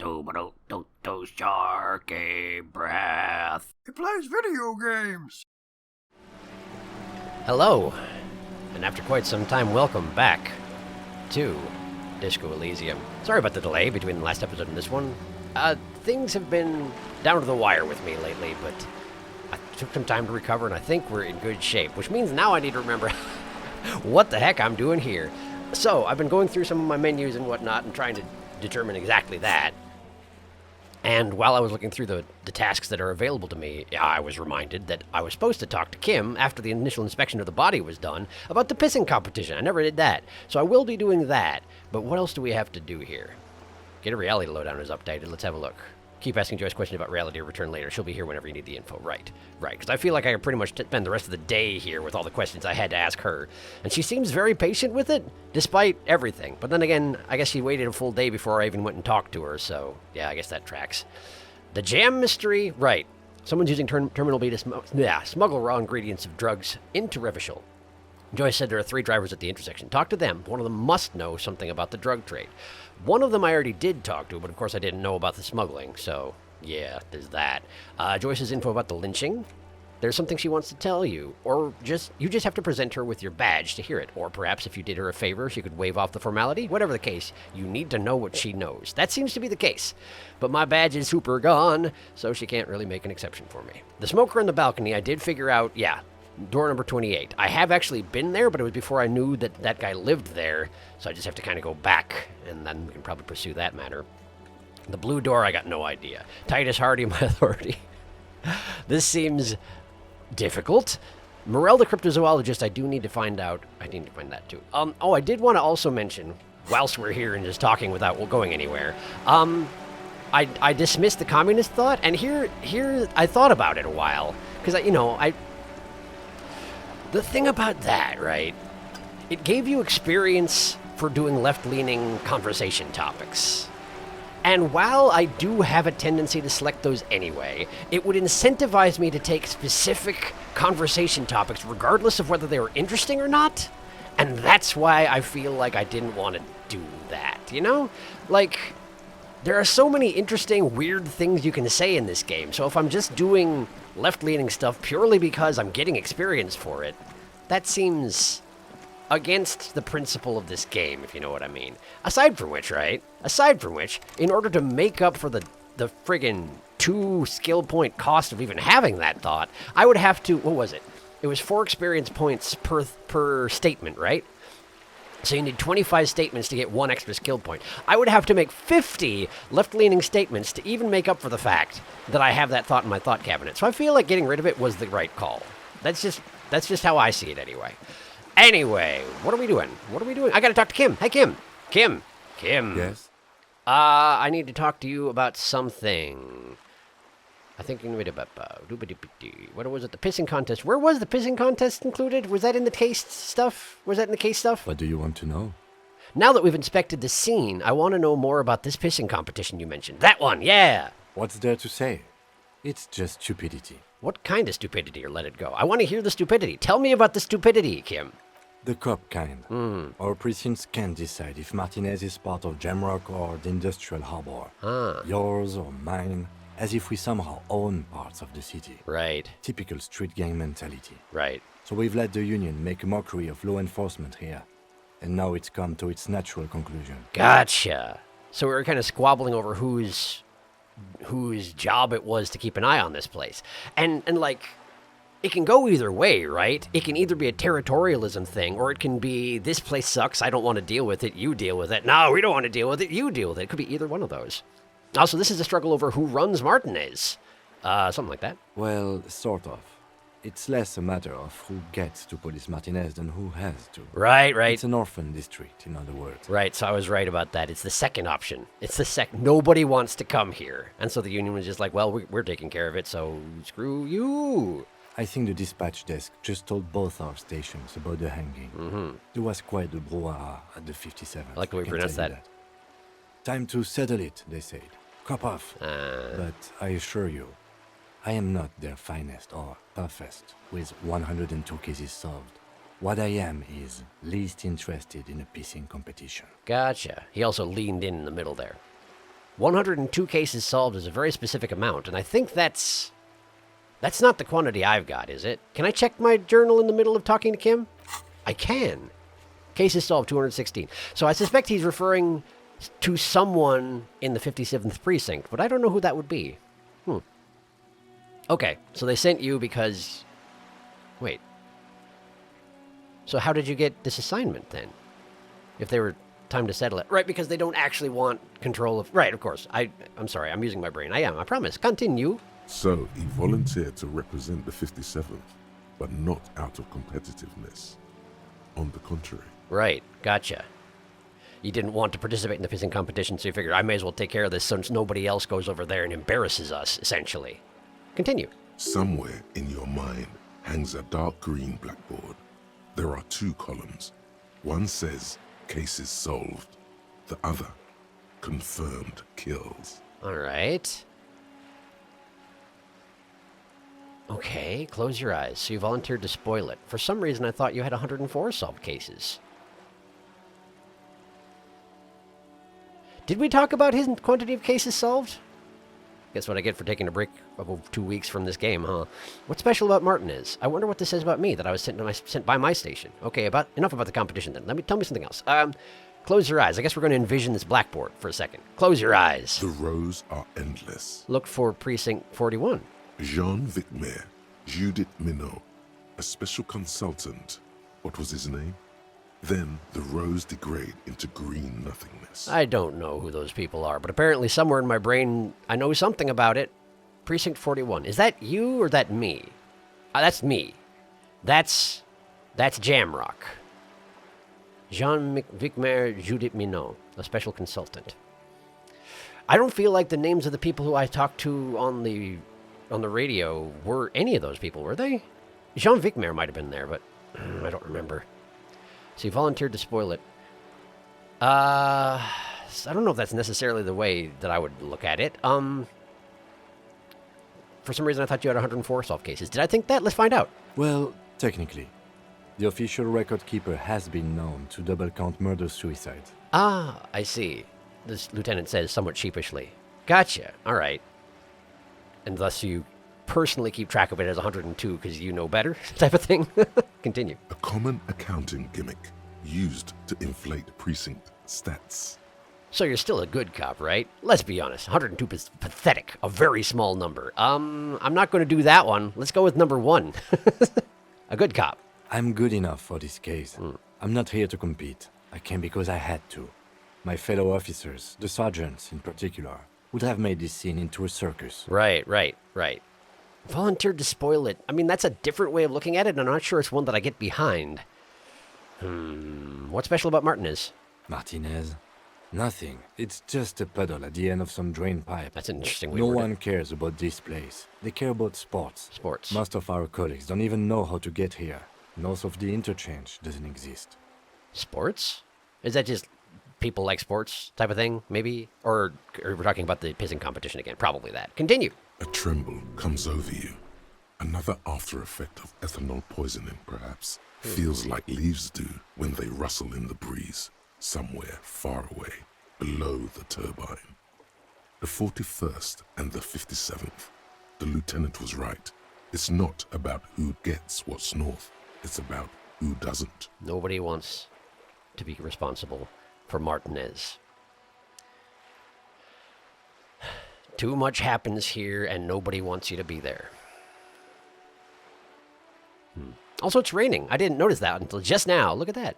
SharkyBreath. He plays video games. Hello, and after quite some time, welcome back to Disco Elysium. Sorry about the delay between the last episode and this one. Things have been down to the wire with me lately, but I took some time to recover, and I think we're in good shape, which means now I need to remember what the heck I'm doing here. So, I've been going through some of my menus and whatnot and trying to determine exactly that. And while I was looking through the tasks that are available to me, I was reminded that I was supposed to talk to Kim after the initial inspection of the body was done about the pissing competition. I never did that. So I will be doing that. But what else do we have to do here? Get a reality lowdown is updated. Let's have a look. Keep asking Joyce questions about reality or return later. She'll be here whenever you need the info. Right. Because I feel like I could pretty much spend the rest of the day here with all the questions I had to ask her. And she seems very patient with it, despite everything. But then again, I guess she waited a full day before I even went and talked to her, so yeah, I guess that tracks. The jam mystery, right. Someone's using Terminal B to smuggle raw ingredients of drugs into Revachol. Joyce said there are 3 drivers at the intersection. Talk to them. One of them must know something about the drug trade. One of them I already did talk to, but of course I didn't know about the smuggling, so yeah, there's that. Joyce's info about the lynching. There's something she wants to tell you, or you just have to present her with your badge to hear it. Or perhaps if you did her a favor, she could waive off the formality. Whatever the case, you need to know what she knows. That seems to be the case. But my badge is super gone, so she can't really make an exception for me. The smoker in the balcony, I did figure out, yeah, door number 28. I have actually been there, but it was before I knew that that guy lived there, so I just have to kind of go back, and then we can probably pursue that matter. The blue door, I got no idea. Titus Hardy, my authority. This seems difficult. Morel, the cryptozoologist, I do need to find out. I need to find that too. I did want to also mention, whilst we're here and just talking without going anywhere, I dismissed the communist thought, and here I thought about it a while, because the thing about that, right, it gave you experience for doing left-leaning conversation topics. And while I do have a tendency to select those anyway, it would incentivize me to take specific conversation topics regardless of whether they were interesting or not. And that's why I feel like I didn't want to do that, you know? Like, there are so many interesting, weird things you can say in this game, so if I'm just doing left-leaning stuff purely because I'm getting experience for it, that seems against the principle of this game, if you know what I mean. Aside from which, in order to make up for the friggin' 2 skill point cost of even having that thought, I would have to, what was it? It was 4 experience points per statement, right? So you need 25 statements to get 1 extra skill point. I would have to make 50 left-leaning statements to even make up for the fact that I have that thought in my thought cabinet. So I feel like getting rid of it was the right call. That's just how I see it anyway. Anyway, what are we doing? I gotta talk to Kim. Hey, Kim. Kim. Yes? I need to talk to you about something. I think what was it? The pissing contest. Where was the pissing contest included? Was that in the case stuff? What do you want to know? Now that we've inspected the scene, I want to know more about this pissing competition you mentioned. That one, yeah. What's there to say? It's just stupidity. What kind of stupidity, or let it go? I want to hear the stupidity. Tell me about the stupidity, Kim. The cop kind. Our precincts can't decide if Martinez is part of Jamrock or the Industrial Harbor. Yours or mine, as if we somehow own parts of the city. Right. Typical street gang mentality. Right. So we've let the union make a mockery of law enforcement here. And now it's come to its natural conclusion. Gotcha. So we were kind of squabbling over whose job it was to keep an eye on this place. And like, it can go either way, right? It can either be a territorialism thing, or it can be, this place sucks, I don't want to deal with it, you deal with it. No, we don't want to deal with it, you deal with it. It could be either one of those. Also, this is a struggle over who runs Martinez. Something like that. Well, sort of. It's less a matter of who gets to police Martinez than who has to. Right. It's an orphan district, in other words. Right, so I was right about that. It's the second option. Nobody wants to come here. And so the union was just like, well, we're taking care of it, so screw you. I think the dispatch desk just told both our stations about the hanging. There was quite the brouhaha at the 57th. I like the way we pronounce that. Time to settle it, they said. Cop off. But I assure you, I am not their finest or toughest, with 102 cases solved. What I am is least interested in a pissing competition. Gotcha. He also leaned in the middle there. 102 cases solved is a very specific amount, and I think that's not the quantity I've got, is it? Can I check my journal in the middle of talking to Kim? I can. Cases solved, 216. So I suspect he's referring to someone in the 57th precinct, but I don't know who that would be. Okay, so they sent you because... Wait. So how did you get this assignment, then? If they were time to settle it. Right, because they don't actually want control of... Right, of course. I'm sorry, I'm using my brain. I am, I promise. Continue. So, he volunteered to represent the 57th, but not out of competitiveness. On the contrary. Right, gotcha. You didn't want to participate in the pissing competition, so you figured I may as well take care of this since nobody else goes over there and embarrasses us, essentially. Continue. Somewhere in your mind hangs a dark green blackboard. There are 2 columns. One says, cases solved. The other, confirmed kills. All right. Okay, close your eyes. So you volunteered to spoil it. For some reason, I thought you had 104 solved cases. Did we talk about his quantity of cases solved? Guess what I get for taking a break of 2 weeks from this game, huh? What's special about Martin is? I wonder what this says about me, that I was sent by my station. Okay, enough about the competition then. Tell me something else. Close your eyes. I guess we're going to envision this blackboard for a second. Close your eyes. The rows are endless. Look for Precinct 41. Jean Vicmer, Judith Minot, a special consultant. What was his name? Then the rows degrade into green nothingness. I don't know who those people are, but apparently somewhere in my brain I know something about it. Precinct 41. Is that you or that me? That's me. That's Jamrock. Jean Vicmer Judith Minot, a special consultant. I don't feel like the names of the people who I talked to on the radio were any of those people, were they? Jean Vicmer might have been there, but I don't remember. So you volunteered to spoil it. I don't know if that's necessarily the way that I would look at it. For some reason I thought you had 104 solved cases. Did I think that? Let's find out. Well, technically, the official record keeper has been known to double count murder-suicide. Ah, I see. This lieutenant says somewhat sheepishly. Gotcha. All right. And thus you personally keep track of it as 102 because you know better, type of thing. Continue. A common accounting gimmick used to inflate precinct stats. So you're still a good cop, right? Let's be honest. 102 is pathetic. A very small number. I'm not going to do that one. Let's go with number 1. A good cop. I'm good enough for this case. I'm not here to compete. I came because I had to. My fellow officers, the sergeants in particular, would have made this scene into a circus. Right. Volunteered to spoil it. I mean, that's a different way of looking at it, and I'm not sure it's one that I get behind. What's special about Martinez? Martinez? Nothing. It's just a puddle at the end of some drain pipe. That's an interesting way No to word one cares about this place. They care about sports. Sports. Most of our colleagues don't even know how to get here. North of the interchange doesn't exist. Sports? Is that just people like sports type of thing, maybe? Or we're talking about the pissing competition again? Probably that. Continue. A tremble comes over you. Another after effect of ethanol poisoning, perhaps. Feels like leaves do when they rustle in the breeze, somewhere far away, below the turbine. The 41st and the 57th. The lieutenant was right. It's not about who gets what's north. It's about who doesn't. Nobody wants to be responsible for Martinez. Too much happens here, and nobody wants you to be there. Also, it's raining. I didn't notice that until just now. Look at that.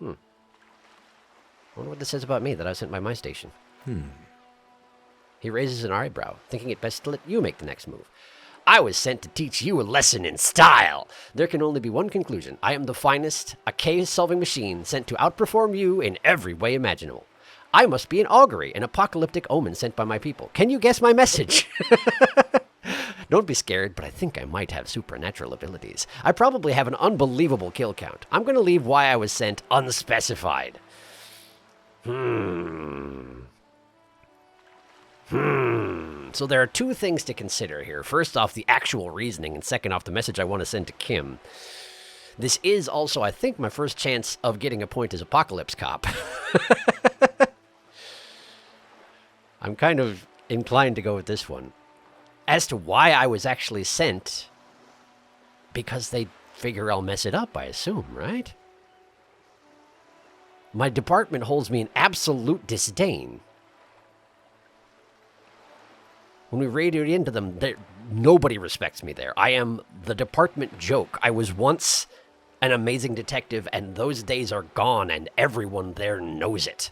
I wonder what this says about me that I was sent by my station. He raises an eyebrow, thinking it best to let you make the next move. I was sent to teach you a lesson in style. There can only be one conclusion. I am the finest, a case-solving machine sent to outperform you in every way imaginable. I must be an augury, an apocalyptic omen sent by my people. Can you guess my message? Don't be scared, but I think I might have supernatural abilities. I probably have an unbelievable kill count. I'm going to leave why I was sent unspecified. So there are 2 things to consider here. First off, the actual reasoning, and second off, the message I want to send to Kim. This is also, I think, my first chance of getting a point as Apocalypse Cop. I'm kind of inclined to go with this one. As to why I was actually sent, because they figure I'll mess it up, I assume, right? My department holds me in absolute disdain. When we radioed into them, nobody respects me there. I am the department joke. I was once an amazing detective, and those days are gone, and everyone there knows it.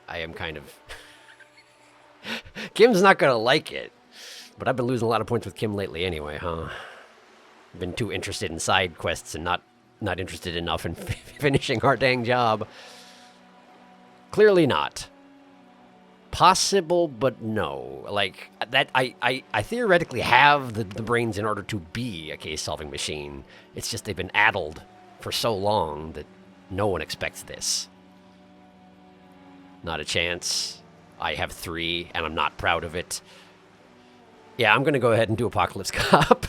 I am kind of... Kim's not going to like it. But I've been losing a lot of points with Kim lately anyway, huh? I've been too interested in side quests and not interested enough in finishing our dang job. Clearly not. Possible, but no. Like, that I theoretically have the brains in order to be a case-solving machine. It's just they've been addled for so long that no one expects this. Not a chance. I have 3, and I'm not proud of it. Yeah, I'm going to go ahead and do Apocalypse Cop.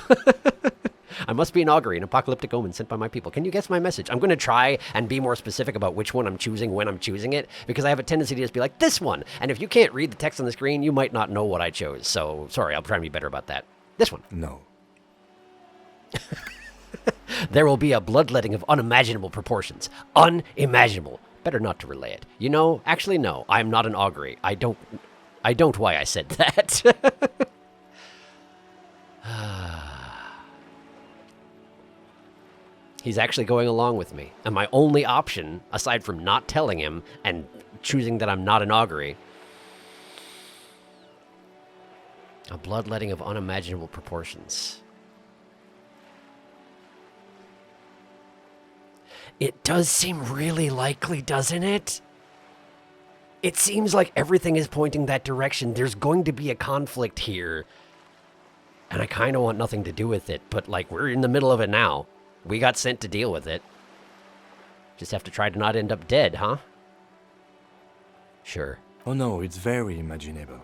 I must be an augury, an apocalyptic omen sent by my people. Can you guess my message? I'm going to try and be more specific about which one I'm choosing when I'm choosing it, because I have a tendency to just be like, this one. And if you can't read the text on the screen, you might not know what I chose. So, sorry, I'll try and be better about that. This one. No. There will be a bloodletting of unimaginable proportions. Unimaginable. Better not to relay it. You know, actually, no. I'm not an augury. I don't why I said that. He's actually going along with me. And my only option, aside from not telling him and choosing that I'm not an augury, a bloodletting of unimaginable proportions. It does seem really likely, doesn't it? It seems like everything is pointing that direction. There's going to be a conflict here. And I kind of want nothing to do with it, but like we're in the middle of it now. We got sent to deal with it. Just have to try to not end up dead, huh? Sure. Oh no, it's very imaginable.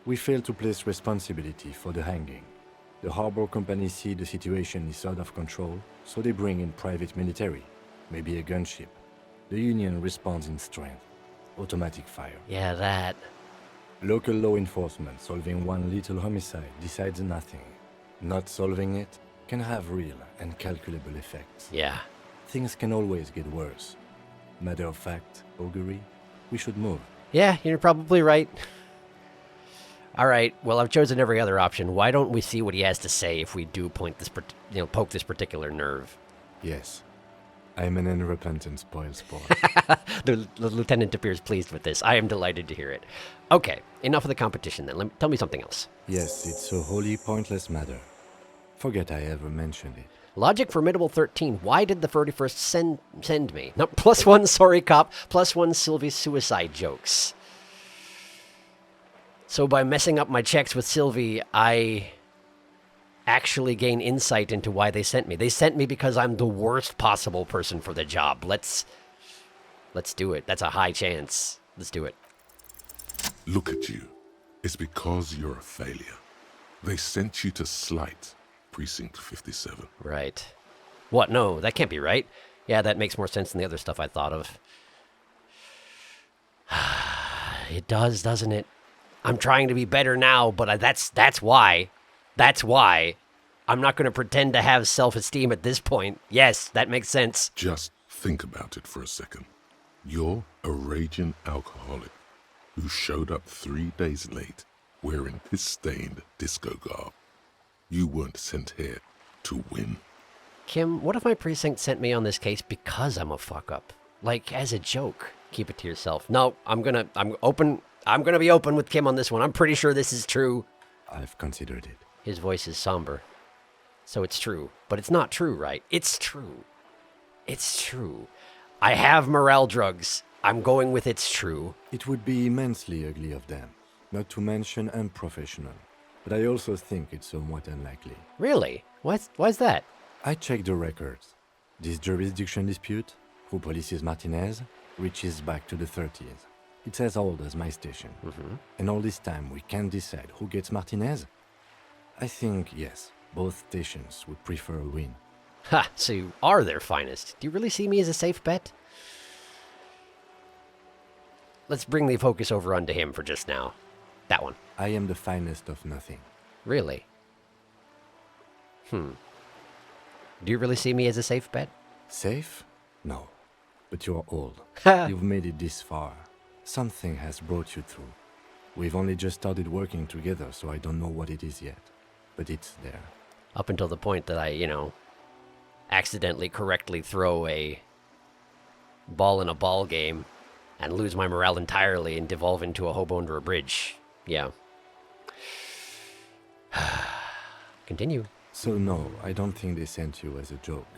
We failed to place responsibility for the hanging. The harbor company see the situation is out of control, so they bring in private military, maybe a gunship. The Union responds in strength. Automatic fire. Yeah, that. Local law enforcement solving one little homicide decides nothing. Not solving it can have real and calculable effects. Yeah. Things can always get worse. Matter of fact, augury, we should move. Yeah, you're probably right. All right, well, I've chosen every other option. Why don't we see what he has to say if we do poke this particular nerve? Yes. I'm an unrepentant spoil sport. The lieutenant appears pleased with this. I am delighted to hear it. Okay, enough of the competition then. Tell me something else. Yes, it's a wholly pointless matter. Forget I ever mentioned it. Logic Formidable 13. Why did the 31st send me? No, +1 sorry cop, +1 Sylvie's suicide jokes. So by messing up my checks with Sylvie, I actually gain insight into why they sent me. They sent me because I'm the worst possible person for the job. Let's do it. That's a high chance. Let's do it. Look at you. It's because you're a failure. They sent you to slight Precinct 57. Right. What? No, that can't be right. Yeah, that makes more sense than the other stuff I thought of. It does, doesn't it? I'm trying to be better now, but that's why. That's why. I'm not going to pretend to have self-esteem at this point. Yes, that makes sense. Just think about it for a second. You're a raging alcoholic who showed up 3 days late wearing piss-stained disco garb. You weren't sent here to win. Kim, what if my precinct sent me on this case because I'm a fuck-up? Like, as a joke. Keep it to yourself. No, I'm gonna be open with Kim on this one. I'm pretty sure this is true. I've considered it. His voice is somber. So it's true. But it's not true, right? It's true. It's true. I have morale drugs. I'm going with it's true. It would be immensely ugly of them, not to mention unprofessional. But I also think it's somewhat unlikely. Really? Why's that? I checked the records. This jurisdiction dispute, who polices Martinez, reaches back to the 30s. It's as old as my station. Mm-hmm. And all this time we can't decide who gets Martinez? I think, yes, both stations would prefer a win. Ha, so you are their finest. Do you really see me as a safe bet? Let's bring the focus over onto him for just now. That one. I am the finest of nothing. Really? Do you really see me as a safe bet? Safe? No. But you're old. You've made it this far. Something has brought you through. We've only just started working together, so I don't know what it is yet. But it's there. Up until the point that I, accidentally correctly throw a ball in a ball game and lose my morale entirely and devolve into a hobo under a bridge. Yeah. Continue. So no, I don't think they sent you as a joke.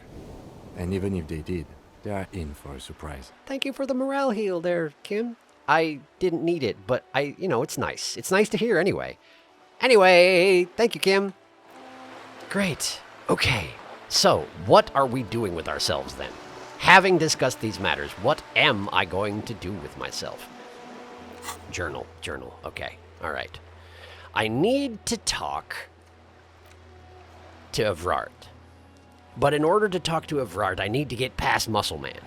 And even if they did, they are in for a surprise. Thank you for the morale heal there, Kim. I didn't need it, but it's nice. It's nice to hear anyway. Anyway, thank you, Kim. Great. Okay. So, what are we doing with ourselves then? Having discussed these matters, what am I going to do with myself? Journal. Okay. All right. I need to talk to Evrard. But in order to talk to Evrard, I need to get past Muscle Man,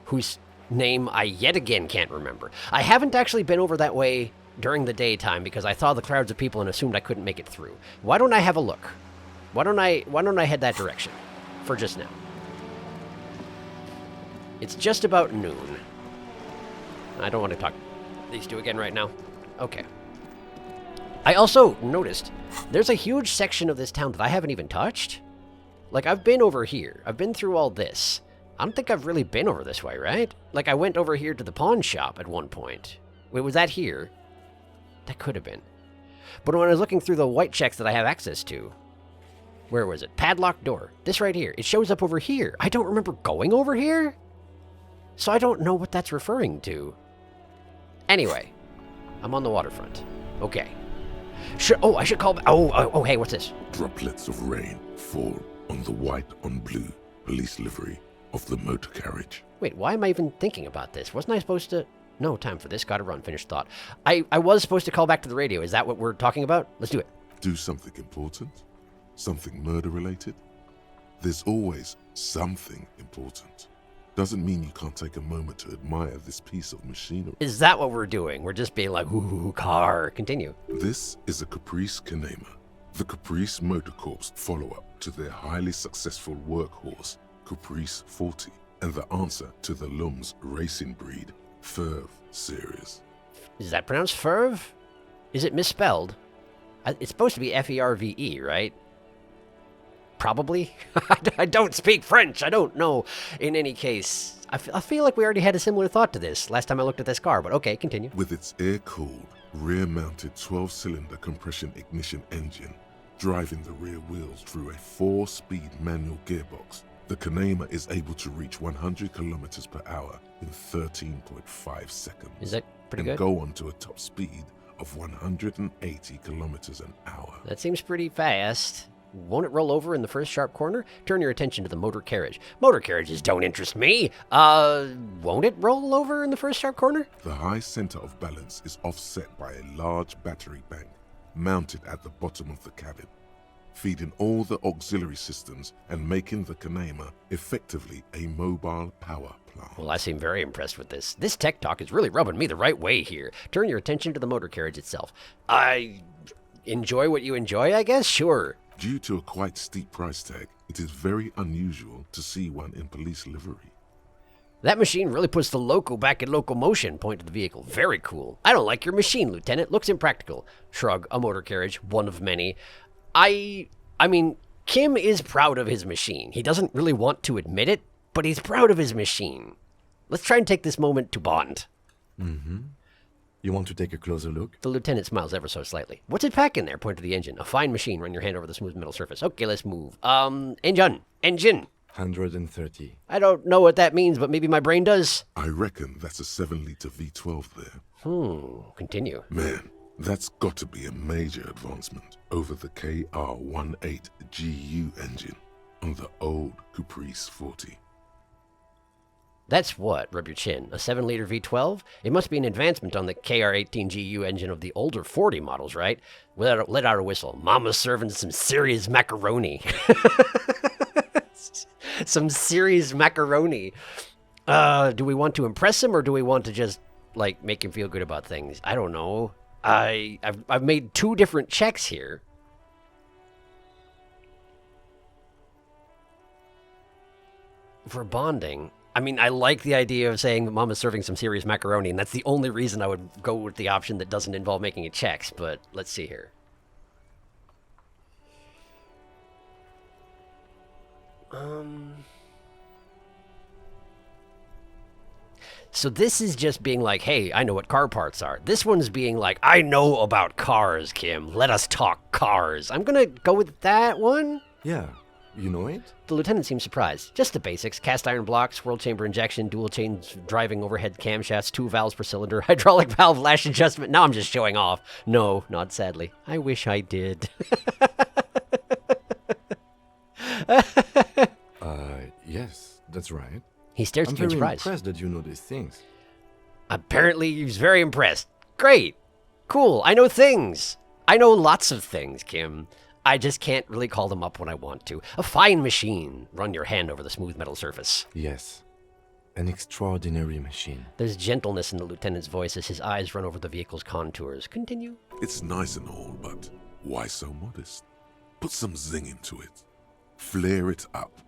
whose name I yet again can't remember. I haven't actually been over that way during the daytime because I saw the crowds of people and assumed I couldn't make it through. Why don't I have a look? Why don't I head that direction for just now? It's just about noon. I don't want to talk to these two again right now. Okay. I also noticed there's a huge section of this town that I haven't even touched. Like, I've been over here. I've been through all this. I don't think I've really been over this way, right? Like, I went over here to the pawn shop at one point. Wait, was that here? That could have been. But when I was looking through the white checks that I have access to, where was it? Padlocked door. This right here. It shows up over here. I don't remember going over here. So I don't know what that's referring to. Anyway, I'm on the waterfront. Okay. I should call back. Oh, hey, what's this? Droplets of rain fall on the white on blue police livery of the motor carriage. Wait, why am I even thinking about this? Wasn't I supposed to... No, time for this. Gotta run. Finish thought. I was supposed to call back to the radio. Is that what we're talking about? Let's do it. Do something important? Something murder-related? There's always something important. Doesn't mean you can't take a moment to admire this piece of machinery. Is that what we're doing? We're just being like, ooh, car. Continue. This is a Caprice Kanema, the Caprice Motor Corps follow-up to their highly successful workhorse, Caprice 40, and the answer to the Lum's racing breed, Ferv series. Is that pronounced Ferv? Is it misspelled? It's supposed to be F-E-R-V-E, right? Probably. I don't speak French. I don't know. In any case, I feel like we already had a similar thought to this last time I looked at this car, but okay, continue. With its air-cooled, rear-mounted 12-cylinder compression ignition engine, driving the rear wheels through a 4-speed manual gearbox, the Kanema is able to reach 100 kilometers per hour in 13.5 seconds. Is that pretty good? And go on to a top speed of 180 kilometers an hour. That seems pretty fast. Won't it roll over in the first sharp corner? Turn your attention to the motor carriage. Motor carriages don't interest me. Won't it roll over in the first sharp corner? The high center of balance is offset by a large battery bank mounted at the bottom of the cabin, feeding all the auxiliary systems and making the Kanema effectively a mobile power plant. Well, I seem very impressed with this. This tech talk is really rubbing me the right way here. Turn your attention to the motor carriage itself. I enjoy what you enjoy, I guess? Sure. Due to a quite steep price tag, it is very unusual to see one in police livery. That machine really puts the loco back in locomotion. Point to the vehicle. Very cool. I don't like your machine, Lieutenant. Looks impractical. Shrug. A motor carriage. One of many. I mean, Kim is proud of his machine. He doesn't really want to admit it, but he's proud of his machine. Let's try and take this moment to bond. Mm-hmm. You want to take a closer look? The lieutenant smiles ever so slightly. What's it packing there? Point to the engine. A fine machine. Run your hand over the smooth metal surface. Okay, let's move. Engine. 130. I don't know what that means, but maybe my brain does. I reckon that's a 7-liter V12 there. Continue. Man, that's got to be a major advancement over the KR-18 GU engine on the old Caprice 40. That's what? Rub your chin. A 7-liter V12? It must be an advancement on the KR-18GU engine of the older 40 models, right? Let out a whistle. Mama's serving some serious macaroni. Some serious macaroni. Do we want to impress him, or do we want to just, like, make him feel good about things? I don't know. I've made 2 different checks here. For bonding, I mean, I like the idea of saying that Mama's serving some serious macaroni, and that's the only reason I would go with the option that doesn't involve making a checks, but let's see here. So this is just being like, hey, I know what car parts are. This one's being like, I know about cars, Kim. Let us talk cars. I'm gonna go with that one. Yeah, you know it? The lieutenant seems surprised. Just the basics. Cast iron blocks, swirl chamber injection, dual chains driving overhead camshafts, 2 valves per cylinder, hydraulic valve lash adjustment. Now I'm just showing off. No, not sadly. I wish I did. Yes, that's right. He stares I'm at you in very surprise. impressed that you know these things. Apparently he's very impressed. Great. Cool. I know things. I know lots of things, Kim. I just can't really call them up when I want to. A fine machine. Run your hand over the smooth metal surface. Yes, an extraordinary machine. There's gentleness in the lieutenant's voice as his eyes run over the vehicle's contours. Continue. It's nice and all, but why so modest? Put some zing into it. Flare it up.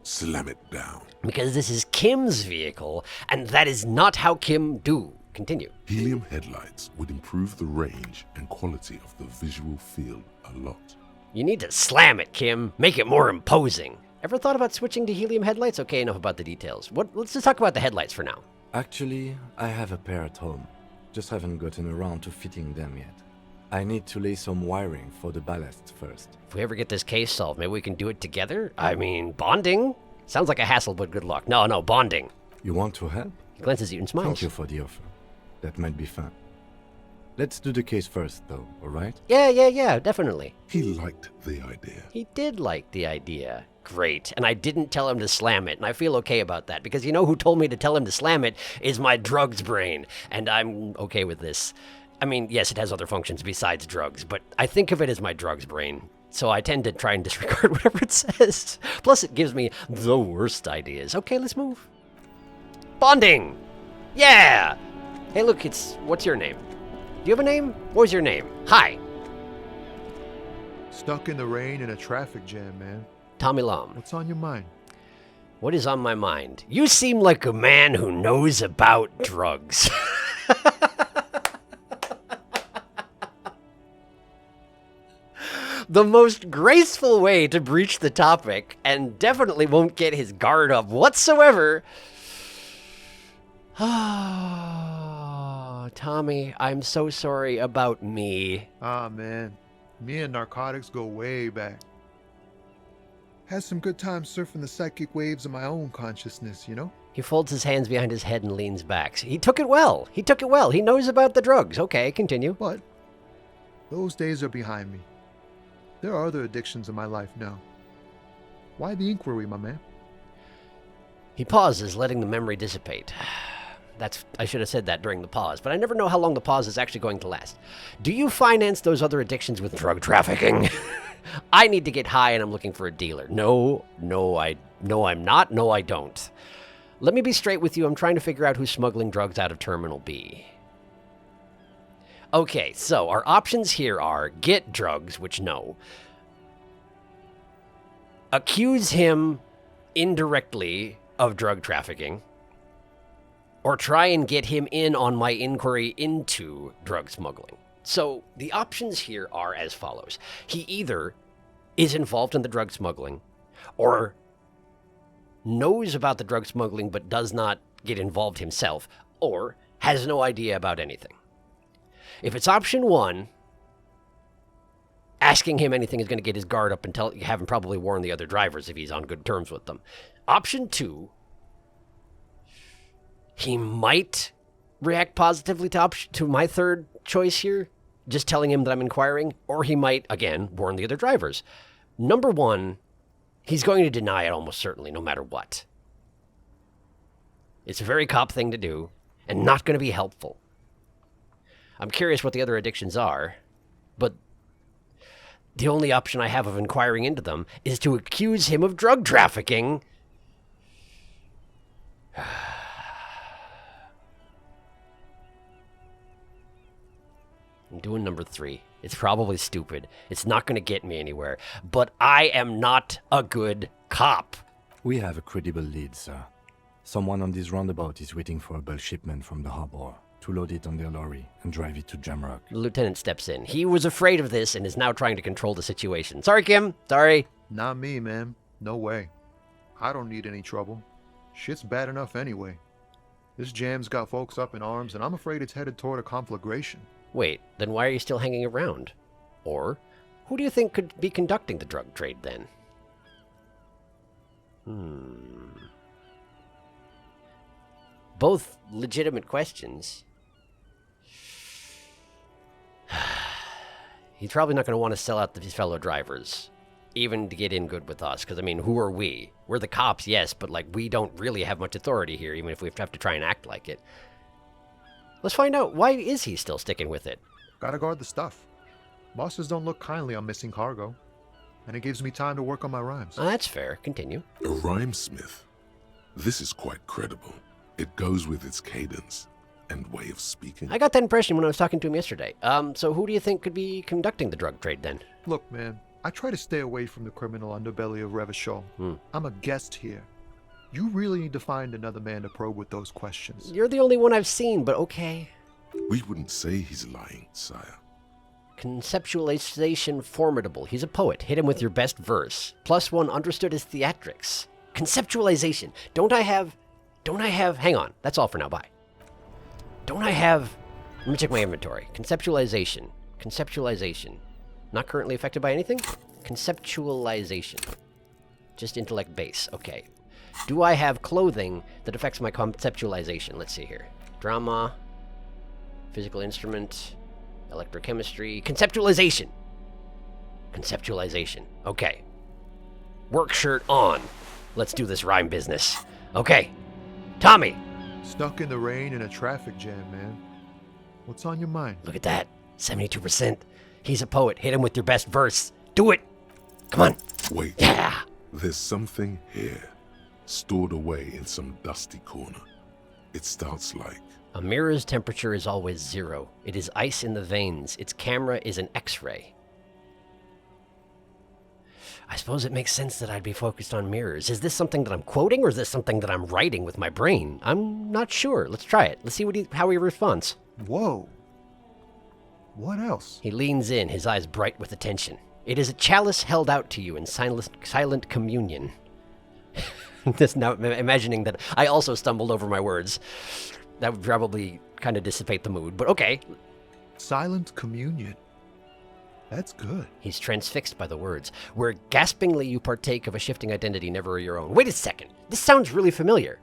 Slam it down. Because this is Kim's vehicle, and that is not how Kim do. Continue. Helium headlights would improve the range and quality of the visual field a lot. You need to slam it, Kim. Make it more imposing. Ever thought about switching to helium headlights? Okay, enough about the details. Let's just talk about the headlights for now. Actually, I have a pair at home. Just haven't gotten around to fitting them yet. I need to lay some wiring for the ballast first. If we ever get this case solved, maybe we can do it together? I mean, bonding? Sounds like a hassle, but good luck. No, bonding. You want to help? He glances at you and smiles. Thank you for the offer. That might be fun. Let's do the case first, though, alright? Yeah, definitely. He liked the idea. He did like the idea. Great. And I didn't tell him to slam it, and I feel okay about that, because you know who told me to tell him to slam it is my drugs brain, and I'm okay with this. I mean, yes, it has other functions besides drugs, but I think of it as my drugs brain. So I tend to try and disregard whatever it says. Plus, it gives me the worst ideas. Okay, let's move. Bonding! Yeah! Hey, look, what's your name? Do you have a name? What was your name? Hi. Stuck in the rain in a traffic jam, man. Tommy Lom. What's on your mind? What is on my mind? You seem like a man who knows about drugs. The most graceful way to breach the topic, and definitely won't get his guard up whatsoever. Tommy, I'm so sorry about me. Ah, man. Me and narcotics go way back. Had some good times surfing the psychic waves of my own consciousness, you know? He folds his hands behind his head and leans back. He took it well. He knows about the drugs. Okay, continue. But those days are behind me. There are other addictions in my life now. Why the inquiry, my man? He pauses, letting the memory dissipate. I should have said that during the pause, but I never know how long the pause is actually going to last. Do you finance those other addictions with drug trafficking? I need to get high and I'm looking for a dealer. No, I'm not. No, I don't. Let me be straight with you. I'm trying to figure out who's smuggling drugs out of Terminal B. Okay, so our options here are get drugs, which no. Accuse him indirectly of drug trafficking. Or try and get him in on my inquiry into drug smuggling. So the options here are as follows. He either is involved in the drug smuggling, or knows about the drug smuggling but does not get involved himself, or has no idea about anything. If it's option one, asking him anything is going to get his guard up and have him probably warn the other drivers if he's on good terms with them. Option two, he might react positively to my third choice here, just telling him that I'm inquiring, or he might, again, warn the other drivers. Number one, he's going to deny it almost certainly, no matter what. It's a very cop thing to do, and not going to be helpful. I'm curious what the other addictions are, but the only option I have of inquiring into them is to accuse him of drug trafficking. I'm doing number 3. It's probably stupid. It's not going to get me anywhere. But I am not a good cop. We have a credible lead, sir. Someone on this roundabout is waiting for a bulk shipment from the harbor to load it on their lorry and drive it to Jamrock. The lieutenant steps in. He was afraid of this and is now trying to control the situation. Sorry, Kim. Sorry. Not me, man. No way. I don't need any trouble. Shit's bad enough anyway. This jam's got folks up in arms, and I'm afraid it's headed toward a conflagration. Wait, then why are you still hanging around? Or, who do you think could be conducting the drug trade then? Both legitimate questions. He's probably not going to want to sell out his fellow drivers, even to get in good with us. Because, I mean, who are we? We're the cops, yes, but, like, we don't really have much authority here, even if we have to try and act like it. Let's find out, why is he still sticking with it? Gotta guard the stuff. Bosses don't look kindly on missing cargo. And it gives me time to work on my rhymes. That's fair. Continue. A rhymesmith. This is quite credible. It goes with its cadence and way of speaking. I got that impression when I was talking to him yesterday. So who do you think could be conducting the drug trade then? Look, man, I try to stay away from the criminal underbelly of Revachol. I'm a guest here. You really need to find another man to probe with those questions. You're the only one I've seen, but okay. We wouldn't say he's lying, sire. Conceptualization formidable. He's a poet. Hit him with your best verse. +1 understood his theatrics. Conceptualization. Don't I have... Hang on. That's all for now. Bye. Don't I have... Let me check my inventory. Conceptualization. Conceptualization. Not currently affected by anything? Conceptualization. Just intellect base. Okay. Do I have clothing that affects my conceptualization? Let's see here. Drama. Physical instrument. Electrochemistry. Conceptualization. Conceptualization. Okay. Work shirt on. Let's do this rhyme business. Okay. Tommy. Stuck in the rain in a traffic jam, man. What's on your mind? Look at that. 72%. He's a poet. Hit him with your best verse. Do it. Come on. Wait. Yeah. There's something here, stored away in some dusty corner. It starts like... A mirror's temperature is always 0. It is ice in the veins. Its camera is an X-ray. I suppose it makes sense that I'd be focused on mirrors. Is this something that I'm quoting, or is this something that I'm writing with my brain? I'm not sure. Let's try it. Let's see how he responds. Whoa. What else? He leans in, his eyes bright with attention. It is a chalice held out to you in silent communion. Just now imagining that I also stumbled over my words. That would probably kind of dissipate the mood, but okay. Silent communion. That's good. He's transfixed by the words. Where gaspingly you partake of a shifting identity never your own. Wait a second. This sounds really familiar.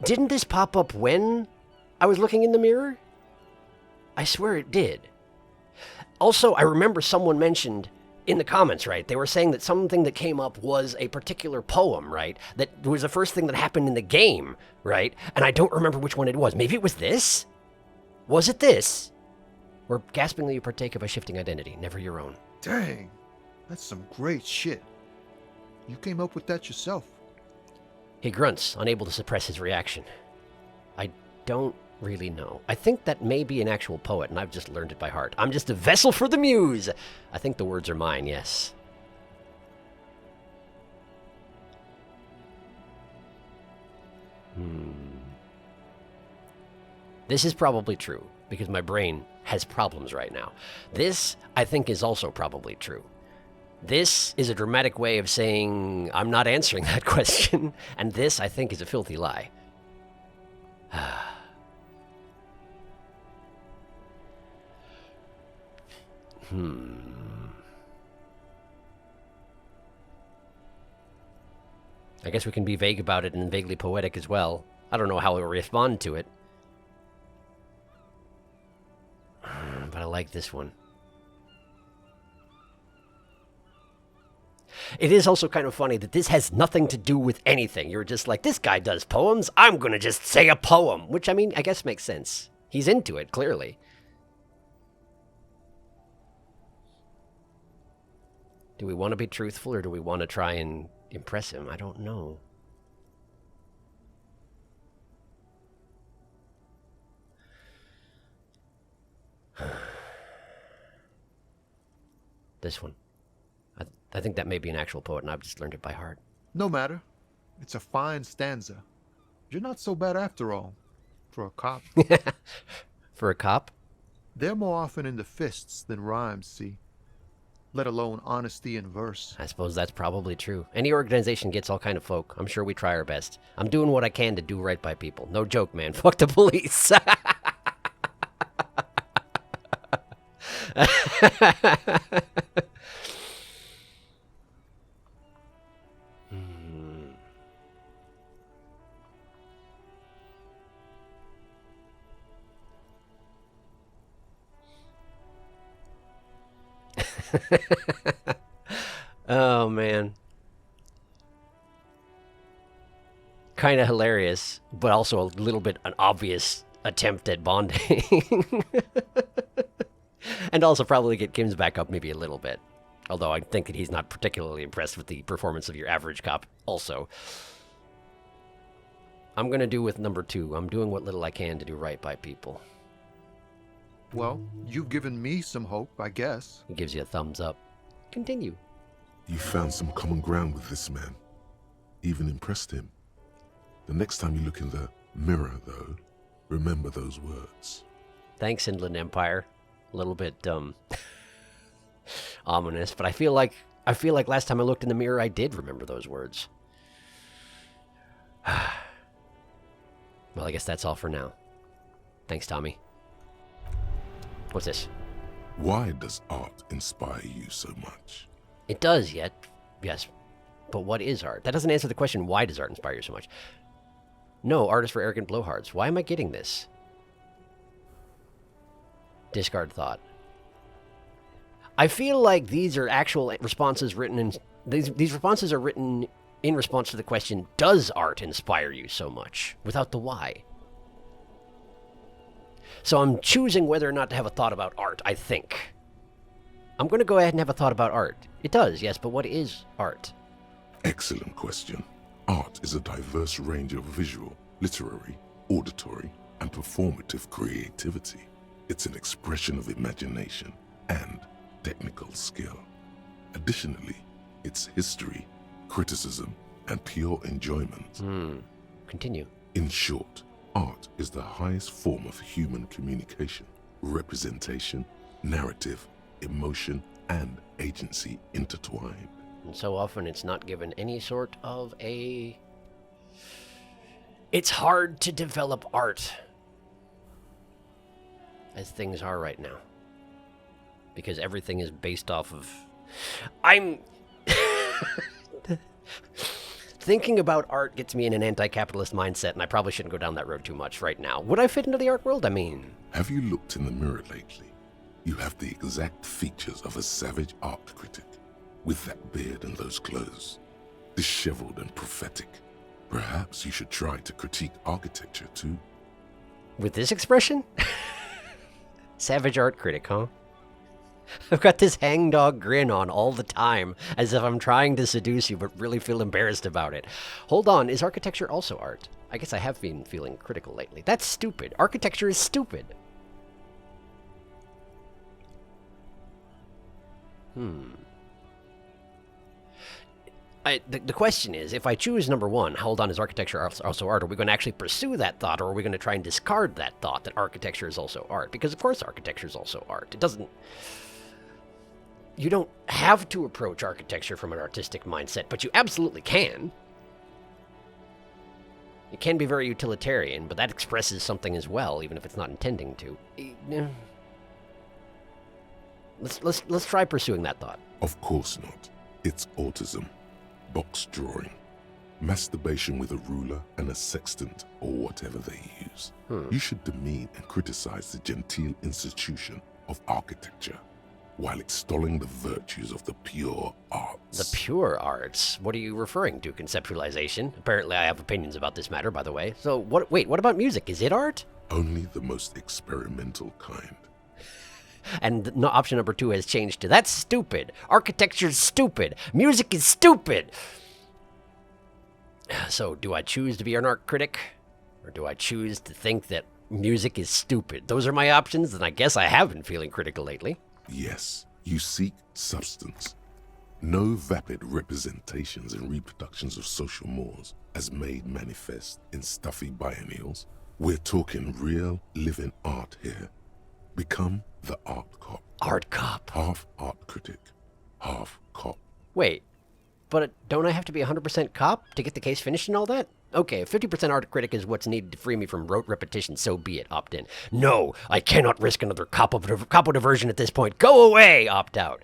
Didn't this pop up when I was looking in the mirror? I swear it did. Also, I remember someone mentioned in the comments, right? They were saying that something that came up was a particular poem, right? That was the first thing that happened in the game, right? And I don't remember which one it was. Maybe it was this? Was it this? Where gaspingly you partake of a shifting identity, never your own. Dang, that's some great shit. You came up with that yourself. He grunts, unable to suppress his reaction. I don't really know. I think that may be an actual poet, and I've just learned it by heart. I'm just a vessel for the muse. I think the words are mine, yes. This is probably true, because my brain has problems right now. This, I think, is also probably true. This is a dramatic way of saying, I'm not answering that question, and this, I think, is a filthy lie. I guess we can be vague about it and vaguely poetic as well. I don't know how we'll respond to it. But I like this one. It is also kind of funny that this has nothing to do with anything. You're just like, this guy does poems, I'm gonna just say a poem. Which, I mean, I guess makes sense. He's into it, clearly. Do we want to be truthful, or do we want to try and impress him? I don't know. This one. I think that may be an actual poet, and I've just learned it by heart. No matter. It's a fine stanza. You're not so bad after all. For a cop. For a cop? They're more often in the fists than rhymes, see? Let alone honesty in verse. I suppose that's probably true. Any organization gets all kind of folk. I'm sure we try our best. I'm doing what I can to do right by people. No joke, man. Fuck the police. Oh, man. Kind of hilarious, but also a little bit an obvious attempt at bonding. And also probably get Kim's back up maybe a little bit. Although I think that he's not particularly impressed with the performance of your average cop also. I'm going to do with number 2. I'm doing what little I can to do right by people. Well, you've given me some hope, I guess. He gives you a thumbs up. Continue. You found some common ground with this man. Even impressed him. The next time you look in the mirror, though, remember those words. Thanks, Inland Empire. A little bit, ominous, but I feel like last time I looked in the mirror, I did remember those words. Well, I guess that's all for now. Thanks, Tommy. What's this? Why does art inspire you so much? It does, yes. But what is art? That doesn't answer the question, why does art inspire you so much? No, art is for arrogant blowhards. Why am I getting this? Discard thought. I feel like these are actual responses written in... These responses are written in response to the question, does art inspire you so much? Without the why. So I'm choosing whether or not to have a thought about art, I think. I'm going to go ahead and have a thought about art. It does, yes, but what is art? Excellent question. Art is a diverse range of visual, literary, auditory, and performative creativity. It's an expression of imagination and technical skill. Additionally, it's history, criticism, and pure enjoyment. Continue. In short, art is the highest form of human communication, representation, narrative, emotion, and agency intertwined. And so often it's not given any sort of a... It's hard to develop art as things are right now. Because everything is based off of... I'm... Thinking about art gets me in an anti-capitalist mindset, and I probably shouldn't go down that road too much right now. Would I fit into the art world? I mean... Have you looked in the mirror lately? You have the exact features of a savage art critic, with that beard and those clothes, disheveled and prophetic. Perhaps you should try to critique architecture too. With this expression? Savage art critic, huh? I've got this hangdog grin on all the time, as if I'm trying to seduce you, but really feel embarrassed about it. Hold on, is architecture also art? I guess I have been feeling critical lately. That's stupid. Architecture is stupid. The question is, if I choose number 1, hold on, is architecture also art? Are we going to actually pursue that thought, or are we going to try and discard that thought that architecture is also art? Because, of course, architecture is also art. It doesn't... You don't have to approach architecture from an artistic mindset, but you absolutely can. It can be very utilitarian, but that expresses something as well, even if it's not intending to. Let's try pursuing that thought. Of course not. It's autism, box drawing, masturbation with a ruler and a sextant or whatever they use. You should demean and criticize the genteel institution of architecture. while extolling the virtues of the pure arts. The pure arts? What are you referring to, conceptualization? Apparently I have opinions about this matter, by the way. So, what about music? Is it art? Only the most experimental kind. And option number 2 has changed to, that's stupid. Architecture's stupid. Music is stupid. So, do I choose to be an art critic? Or do I choose to think that music is stupid? Those are my options, and I guess I have been feeling critical lately. Yes, you seek substance. No vapid representations and reproductions of social mores as made manifest in stuffy biennials. We're talking real, living art here. Become the art cop. Art cop. Half art critic, half cop. Wait, but don't I have to be 100% cop to get the case finished and all that? Okay, if 50% art critic is what's needed to free me from rote repetition, so be it. Opt in. No, I cannot risk another capo diversion at this point. Go away! Opt out.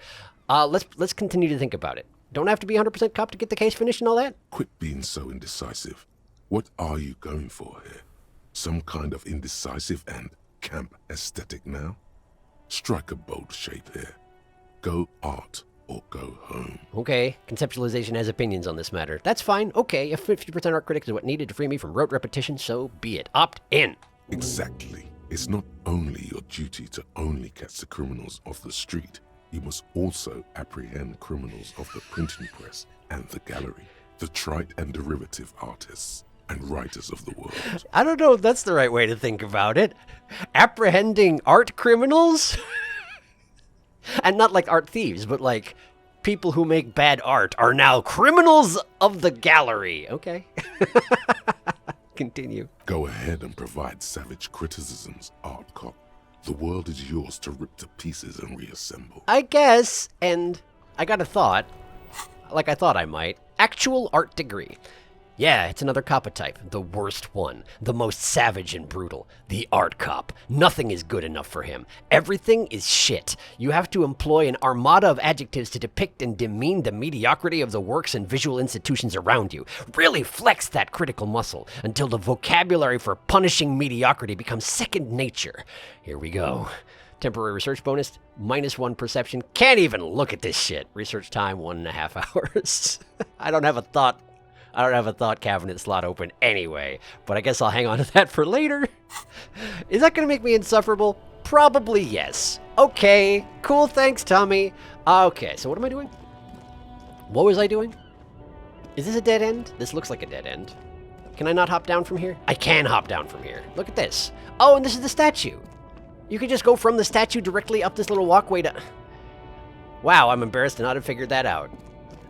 Let's continue to think about it. Don't I have to be 100% cop to get the case finished and all that? Quit being so indecisive. What are you going for here? Some kind of indecisive and camp aesthetic now? Strike a bold shape here. Go art or go home. Okay, conceptualization has opinions on this matter. That's fine. Okay, if 50% art critic is what needed to free me from rote repetition, so be it. Opt in. Exactly. It's not only your duty to only catch the criminals off the street, you must also apprehend criminals of the printing press and the gallery, the trite and derivative artists and writers of the world. I don't know if that's the right way to think about it. Apprehending art criminals? And not like art thieves, but like people who make bad art are now criminals of the gallery. Okay. Continue. Go ahead and provide savage criticisms, art cop. The world is yours to rip to pieces and reassemble. I guess, and I got a thought, like I thought I might. Actual art degree. Yeah, it's another coppa type. The worst one. The most savage and brutal. The art cop. Nothing is good enough for him. Everything is shit. You have to employ an armada of adjectives to depict and demean the mediocrity of the works and visual institutions around you. Really flex that critical muscle until the vocabulary for punishing mediocrity becomes second nature. Here we go. Temporary research bonus, -1 perception. Can't even look at this shit. Research time, 1.5 hours. I don't have a thought cabinet slot open anyway, but I guess I'll hang on to that for later. Is that going to make me insufferable? Probably yes. Okay, cool, thanks, Tommy. Okay, so what am I doing? What was I doing? Is this a dead end? This looks like a dead end. Can I not hop down from here? I can hop down from here. Look at this. Oh, and this is the statue. You could just go from the statue directly up this little walkway to... Wow, I'm embarrassed to not have figured that out.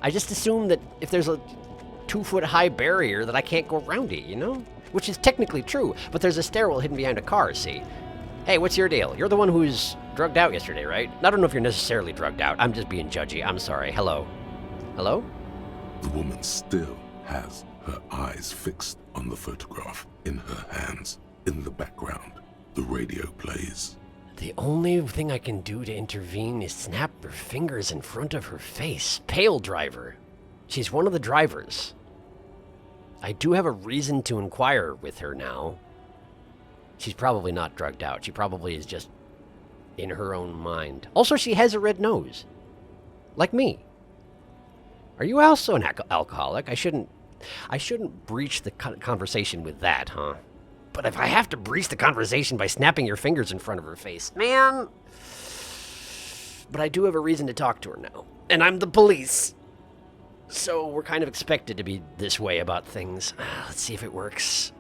I just assumed that if there's a 2-foot-high barrier that I can't go around it, you know? Which is technically true, but there's a stairwell hidden behind a car, see? Hey, what's your deal? You're the one who's drugged out yesterday, right? I don't know if you're necessarily drugged out. I'm just being judgy. I'm sorry. Hello? Hello? The woman still has her eyes fixed on the photograph in her hands. In the background, the radio plays. The only thing I can do to intervene is snap her fingers in front of her face. Pale driver. She's one of the drivers. I do have a reason to inquire with her now. She's probably not drugged out. She probably is just in her own mind. Also, she has a red nose. Like me. Are you also an alcoholic? I shouldn't breach the conversation with that, huh? But if I have to breach the conversation by snapping your fingers in front of her face, man. But I do have a reason to talk to her now. And I'm the police. So we're kind of expected to be this way about things. Let's see if it works.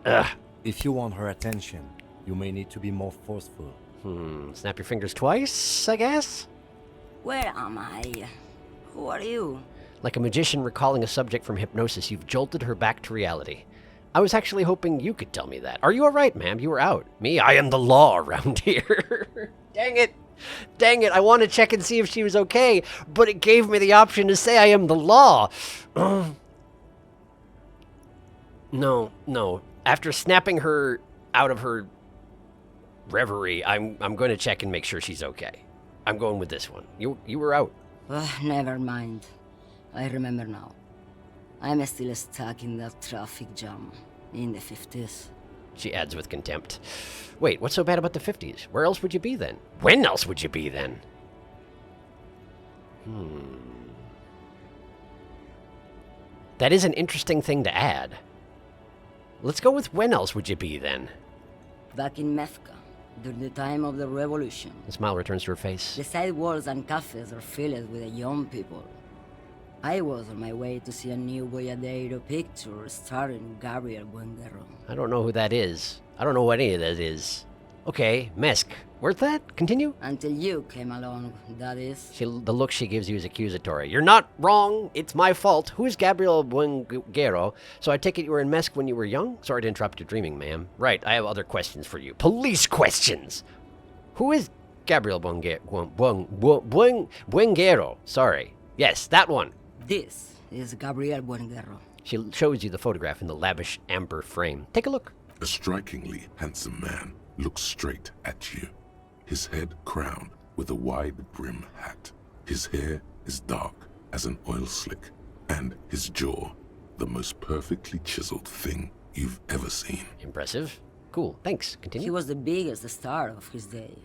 If you want her attention, you may need to be more forceful. Snap your fingers twice, I guess? Where am I? Who are you? Like a magician recalling a subject from hypnosis, you've jolted her back to reality. I was actually hoping you could tell me that. Are you alright, ma'am? You were out. Me, I am the law around here. Dang it. Dang it, I want to check and see if she was okay, but it gave me the option to say I am the law. No. After snapping her out of her reverie, I'm going to check and make sure she's okay. I'm going with this one. You were out. Never mind. I remember now. I'm still stuck in that traffic jam in the 50s. She adds with contempt. Wait, what's so bad about the 50s? Where else would you be then? When else would you be then? That is an interesting thing to add. Let's go with when else would you be then? Back in Methka, during the time of the revolution, The smile returns to her face. the sidewalks and cafes are filled with young people. I was on my way to see a new Boyadero picture starring Gabriel Buenguerro. I don't know who that is. I don't know what any of that is. Okay, Mesk. Worth that? Continue? Until you came along, that is. The look she gives you is accusatory. You're not wrong. It's my fault. Who's Gabriel Buenguerro? So I take it you were in Mesk when you were young? Sorry to interrupt your dreaming, ma'am. Right, I have other questions for you. Police questions! Who is Gabriel Buenguerro? Sorry. Yes, that one. This is Gabriel Buenguerro. She shows you the photograph in the lavish amber frame. Take a look. A strikingly handsome man looks straight at you. His head crowned with a wide brim hat. His hair is dark as an oil slick, and his jaw the most perfectly chiseled thing you've ever seen. Impressive. Cool. Thanks. He Continue. was the biggest star of his day.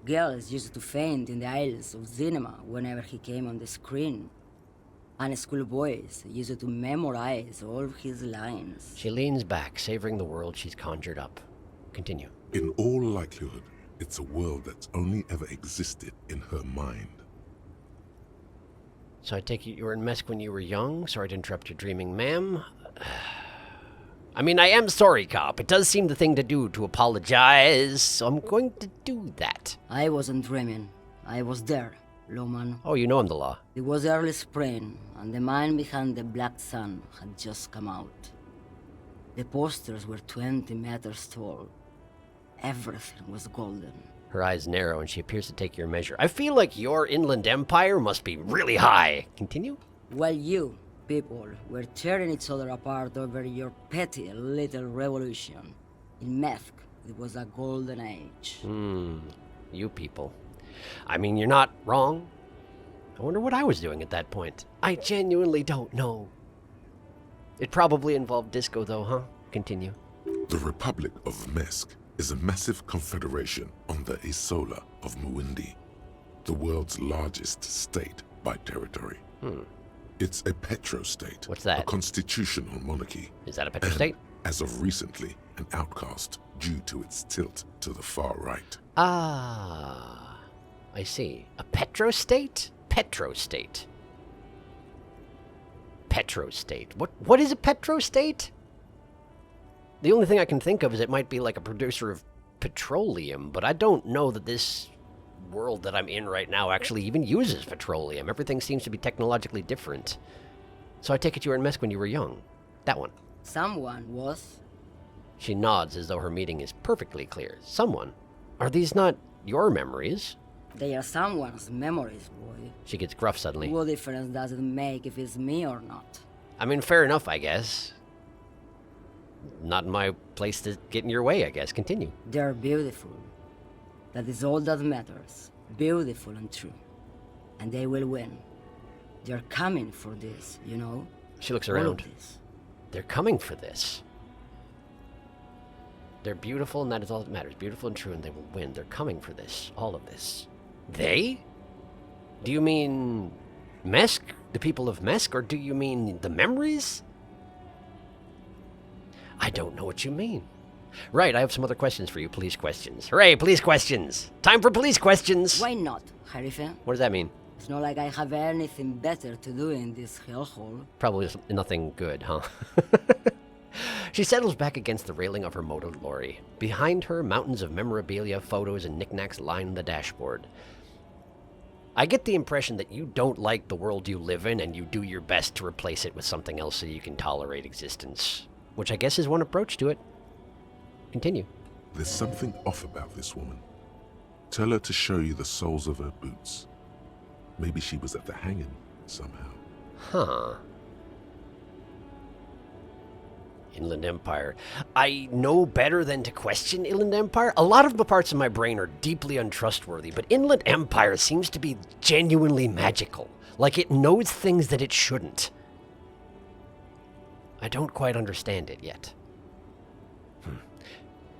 Girls used to faint in the aisles of cinema whenever he came on the screen. And schoolboys used to memorize all of his lines. She leans back, savoring the world she's conjured up. Continue. In all likelihood, it's a world that's only ever existed in her mind. So I take it you were in Mesk when you were young? Sorry to interrupt your dreaming, ma'am. I mean, I am sorry, cop. It does seem the thing to do to apologize, so I'm going to do that. I wasn't dreaming. I was there, lawman. Oh, you know I'm the law. It was early spring, and the man behind the black sun had just come out. The posters were 20 meters tall. Everything was golden. Her eyes narrow and she appears to take your measure. I feel like your inland empire must be really high. Continue? While you, people, were tearing each other apart over your petty little revolution, in Methk, it was a golden age. You people. I mean, you're not wrong. I wonder what I was doing at that point. I genuinely don't know. It probably involved disco, though, huh? Continue. The Republic of Mesk is a massive confederation on the Isola of Muindi, the world's largest state by territory. It's a petrostate. What's that? A constitutional monarchy. Is that a petrostate? As of recently, an outcast due to its tilt to the far right. Ah, I see. A petrostate? Petrostate. Petrostate. What is a petrostate? The only thing I can think of is it might be like a producer of petroleum, but I don't know that this world that I'm in right now actually even uses petroleum. Everything seems to be technologically different. So I take it you were in Mesk when you were young. That one. Someone was. She nods as though her meaning is perfectly clear. Someone. Are these not your memories? They are someone's memories, boy. She gets gruff suddenly. What difference does it make if it's me or not? I mean, fair enough, I guess. Not my place to get in your way, I guess. Continue. They're beautiful. That is all that matters. Beautiful and true. And they will win. They're coming for this, you know? She looks All of around. this. They're coming for this. They're beautiful, and that is all that matters. Beautiful and true, and they will win. They're coming for this. All of this. They? Do you mean Mesk? The people of Mesk? Or do you mean the memories? I don't know what you mean. Right, I have some other questions for you. Police questions. Hooray, police questions! Time for police questions! Why not, Harife? What does that mean? It's not like I have anything better to do in this hellhole. Probably nothing good, huh? She settles back against the railing of her motor lorry. Behind her, mountains of memorabilia, photos, and knickknacks line the dashboard. I get the impression that you don't like the world you live in, and you do your best to replace it with something else so you can tolerate existence. Which I guess is one approach to it. Continue. There's something off about this woman. Tell her to show you the soles of her boots. Maybe she was at the hanging somehow. Huh. Inland Empire. I know better than to question Inland Empire. A lot of the parts of my brain are deeply untrustworthy, but Inland Empire seems to be genuinely magical. Like it knows things that it shouldn't. I don't quite understand it yet.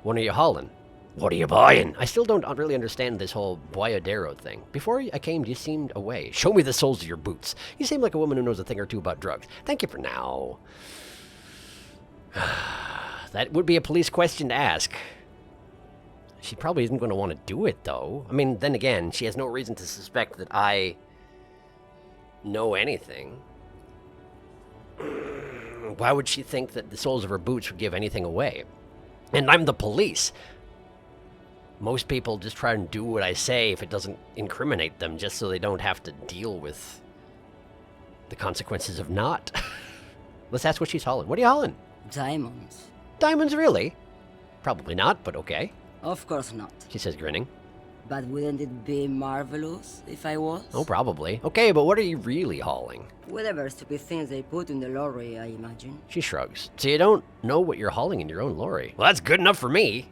When are you hauling? What are you buying? I still don't really understand this whole Boyadero thing. Before I came, you seemed away. Show me the soles of your boots. You seem like a woman who knows a thing or two about drugs. Thank you for now. That would be a police question to ask. She probably isn't going to want to do it, though. I mean, then again, she has no reason to suspect that I know anything. Why would she think that the soles of her boots would give anything away? And I'm the police. Most people just try and do what I say if it doesn't incriminate them, just so they don't have to deal with the consequences of not. Let's ask what she's hauling. What are you hauling? Diamonds. Diamonds, really? Probably not, but okay. Of course not. She says, grinning. But wouldn't it be marvelous if I was? Oh, probably. Okay, but what are you really hauling? Whatever stupid things they put in the lorry, I imagine. She shrugs. So you don't know what you're hauling in your own lorry. Well, that's good enough for me.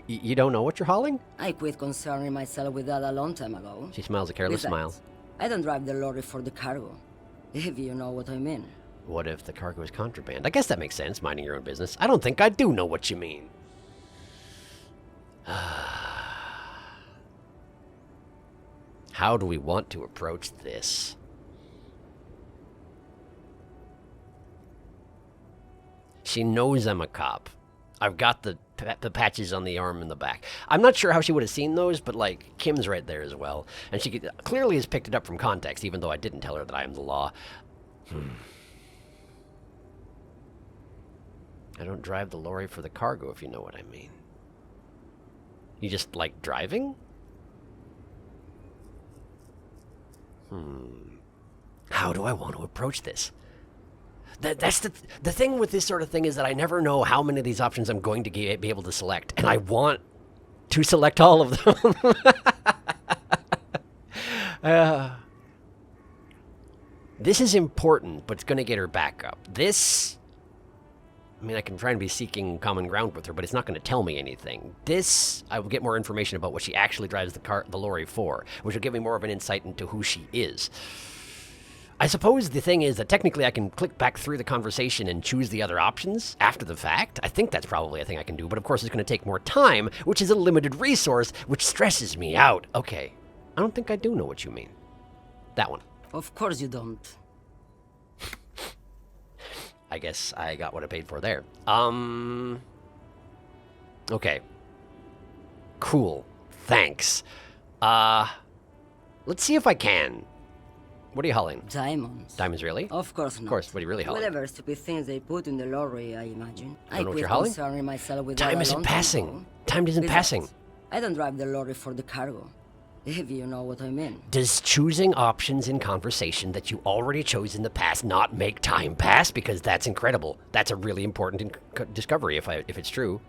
You don't know what you're hauling? I quit concerning myself with that a long time ago. She smiles a careless smile. Besides, I don't drive the lorry for the cargo, if you know what I mean. What if the cargo is contraband? I guess that makes sense, minding your own business. I don't think I do know what you mean. How do we want to approach this? She knows I'm a cop. I've got the patches on the arm and the back. I'm not sure how she would have seen those, but, like, Kim's right there as well. And she clearly has picked it up from context, even though I didn't tell her that I am the law. I don't drive the lorry for the cargo, if you know what I mean. You just like driving? How do I want to approach this? That's the thing with this sort of thing is that I never know how many of these options I'm going to be able to select, and I want to select all of them. This is important, but it's going to get her back up. This, I mean, I can try and be seeking common ground with her, but it's not going to tell me anything. This, I will get more information about what she actually drives the lorry for, which will give me more of an insight into who she is. I suppose the thing is that technically I can click back through the conversation and choose the other options after the fact. I think that's probably a thing I can do, but of course it's going to take more time, which is a limited resource, which stresses me out. Okay, I don't think I do know what you mean. That one. Of course you don't. I guess I got what I paid for there. Okay. Cool. Thanks. Let's see if I can. What are you hauling? Diamonds. Diamonds, really? Of course not. Of course. What are you really hauling? Whatever stupid things they put in the lorry, I imagine. Don't know what you're hauling? Concerning myself with Time that a isn't long time passing. ago. Time isn't Besides, passing. I don't drive the lorry for the cargo, if you know what I mean. Does choosing options in conversation that you already chose in the past not make time pass? Because that's incredible. That's a really important discovery if it's true.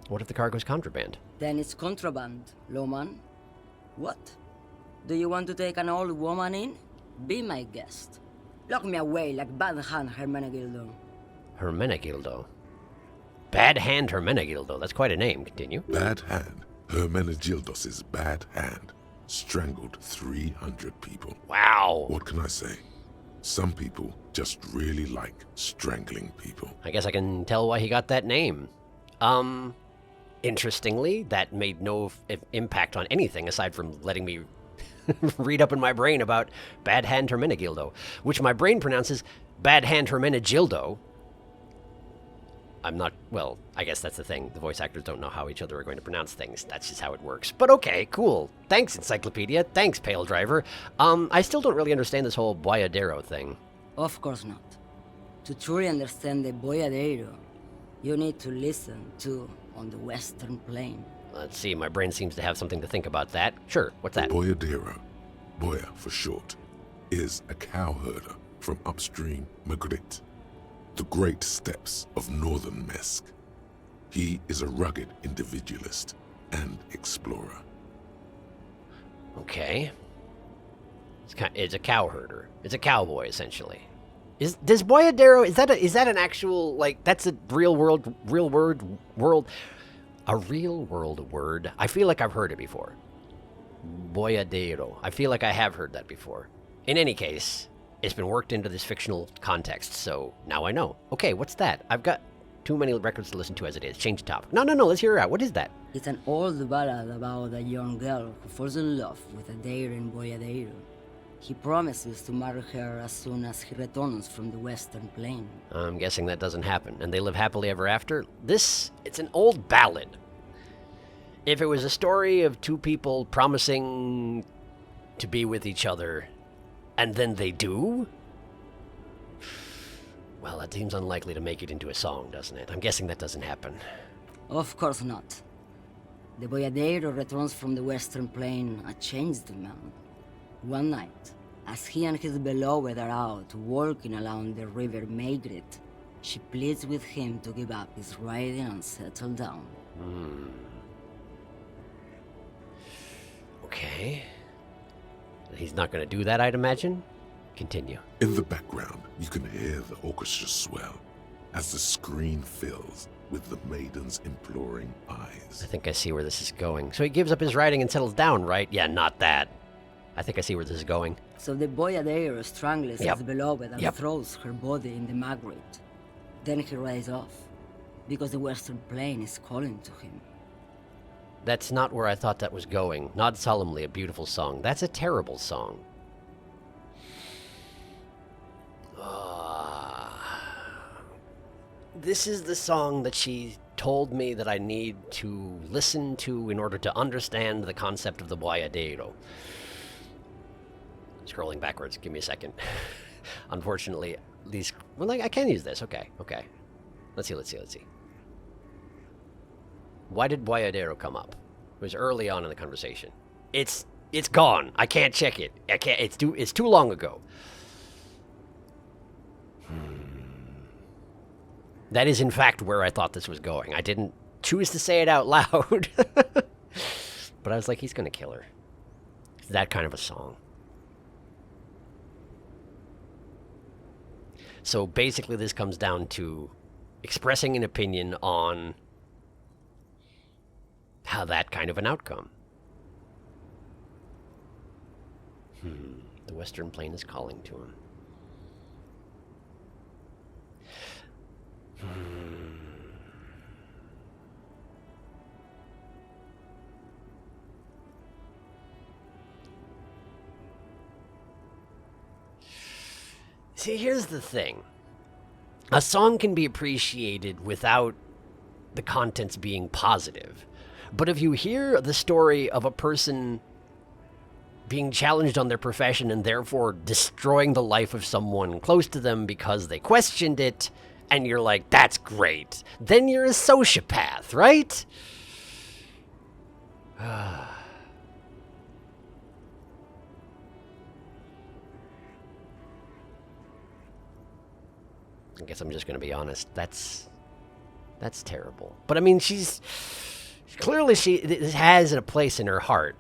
What if the cargo's contraband? Then it's contraband, Lowman. What? Do you want to take an old woman in? Be my guest. Lock me away like Bad Hand Hermenegildo. Hermenegildo. Bad Hand Hermenegildo. That's quite a name. Continue. Bad Hand. Hermenegildos's bad hand. Strangled 300 people. Wow. What can I say? Some people just really like strangling people. I guess I can tell why he got that name. Interestingly, that made no impact on anything aside from letting me read up in my brain about Bad Hand Hermenegildo, which my brain pronounces Bad Hand Hermenegildo. I'm not, well, I guess that's the thing. The voice actors don't know how each other are going to pronounce things. That's just how it works. But okay, cool. Thanks, Encyclopedia. Thanks, Pale Driver. I still don't really understand this whole Boyadero thing. Of course not. To truly understand the Boyadero, you need to listen to on the Western Plain. Let's see, my brain seems to have something to think about that. Sure, what's that? Boyadero, Boya for short, is a cowherder from upstream Magritte, the great steppes of northern Mesk. He is a rugged individualist and explorer. Okay. It's a cowherder. It's a cowboy, essentially. Does Boyadero, is that an actual, like, that's a real world word? I feel like I've heard it before. Boyadero. I feel like I have heard that before. In any case, It's been worked into this fictional context, so now I know. Okay, what's that? I've got too many records to listen to as it is. Change the topic. No, let's hear it out. What is that? It's an old ballad about a young girl who falls in love with a daring boyadero. He promises to marry her as soon as he returns from the Western Plain. I'm guessing that doesn't happen. And they live happily ever after? It's an old ballad. If it was a story of two people promising to be with each other, and then they do? Well, that seems unlikely to make it into a song, doesn't it? I'm guessing that doesn't happen. Of course not. The boyadero returns from the Western Plain a changed man. One night, as he and his beloved are out walking along the river Maigret, she pleads with him to give up his riding and settle down. Okay. He's not going to do that, I'd imagine. Continue. In the background, you can hear the orchestra swell as the screen fills with the maiden's imploring eyes. I think I see where this is going. So he gives up his riding and settles down, right? Yeah, not that. I think I see where this is going. So the boyadero strangles Yep. his beloved and Yep. throws her body in the Maigret. Then he rides off, because the Western Plain is calling to him. That's not where I thought that was going. Nod Solemnly, a beautiful song. That's a terrible song. This is the song that she told me that I need to listen to in order to understand the concept of the boyadero. Scrolling backwards, give me a second. Unfortunately, these... Well, I can use this. Okay. Let's see. Why did boyadero come up? It was early on in the conversation. It's gone. I can't check it. I can't. It's too long ago. That is, in fact, where I thought this was going. I didn't choose to say it out loud. But I was like, he's going to kill her. It's that kind of a song. So basically this comes down to expressing an opinion on how that kind of an outcome. The Western Plain is calling to him. See, here's the thing. A song can be appreciated without the contents being positive. But if you hear the story of a person being challenged on their profession and therefore destroying the life of someone close to them because they questioned it, and you're like, that's great, then you're a sociopath, right? I guess I'm just going to be honest. That's terrible. But I mean, she's clearly this has a place in her heart.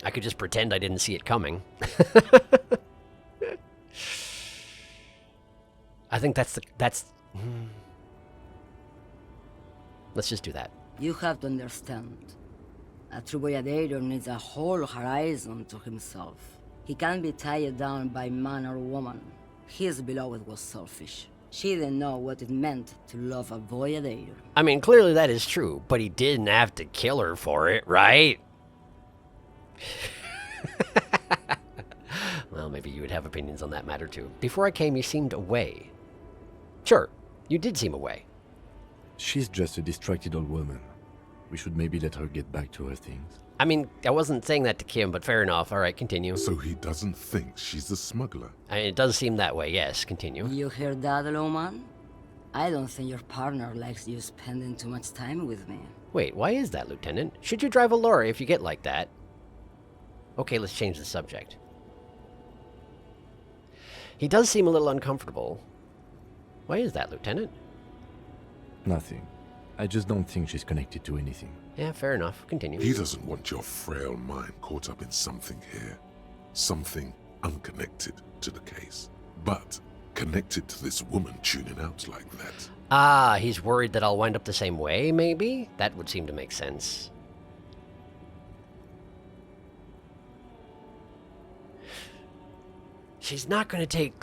I could just pretend I didn't see it coming. I think that's. Let's just do that. You have to understand. A true boyadero needs a whole horizon to himself. He can't be tied down by man or woman. His beloved was selfish. She didn't know what it meant to love a boyadero. I mean, clearly that is true, but he didn't have to kill her for it, right? Well, maybe you would have opinions on that matter too. Before I came, you seemed away. Sure, you did seem away. She's just a distracted old woman. We should maybe let her get back to her things. I mean, I wasn't saying that to Kim, but fair enough. All right, continue. So he doesn't think she's a smuggler. I mean, it does seem that way, yes. Continue. You hear that, Lowman? I don't think your partner likes you spending too much time with me. Wait, why is that, Lieutenant? Should you drive a lorry if you get like that? Okay, let's change the subject. He does seem a little uncomfortable. Why is that, Lieutenant? Nothing. I just don't think she's connected to anything. Yeah, fair enough. Continue. He doesn't want your frail mind caught up in something here. Something unconnected to the case. But connected to this woman tuning out like that. Ah, he's worried that I'll wind up the same way, maybe? That would seem to make sense. She's not going to take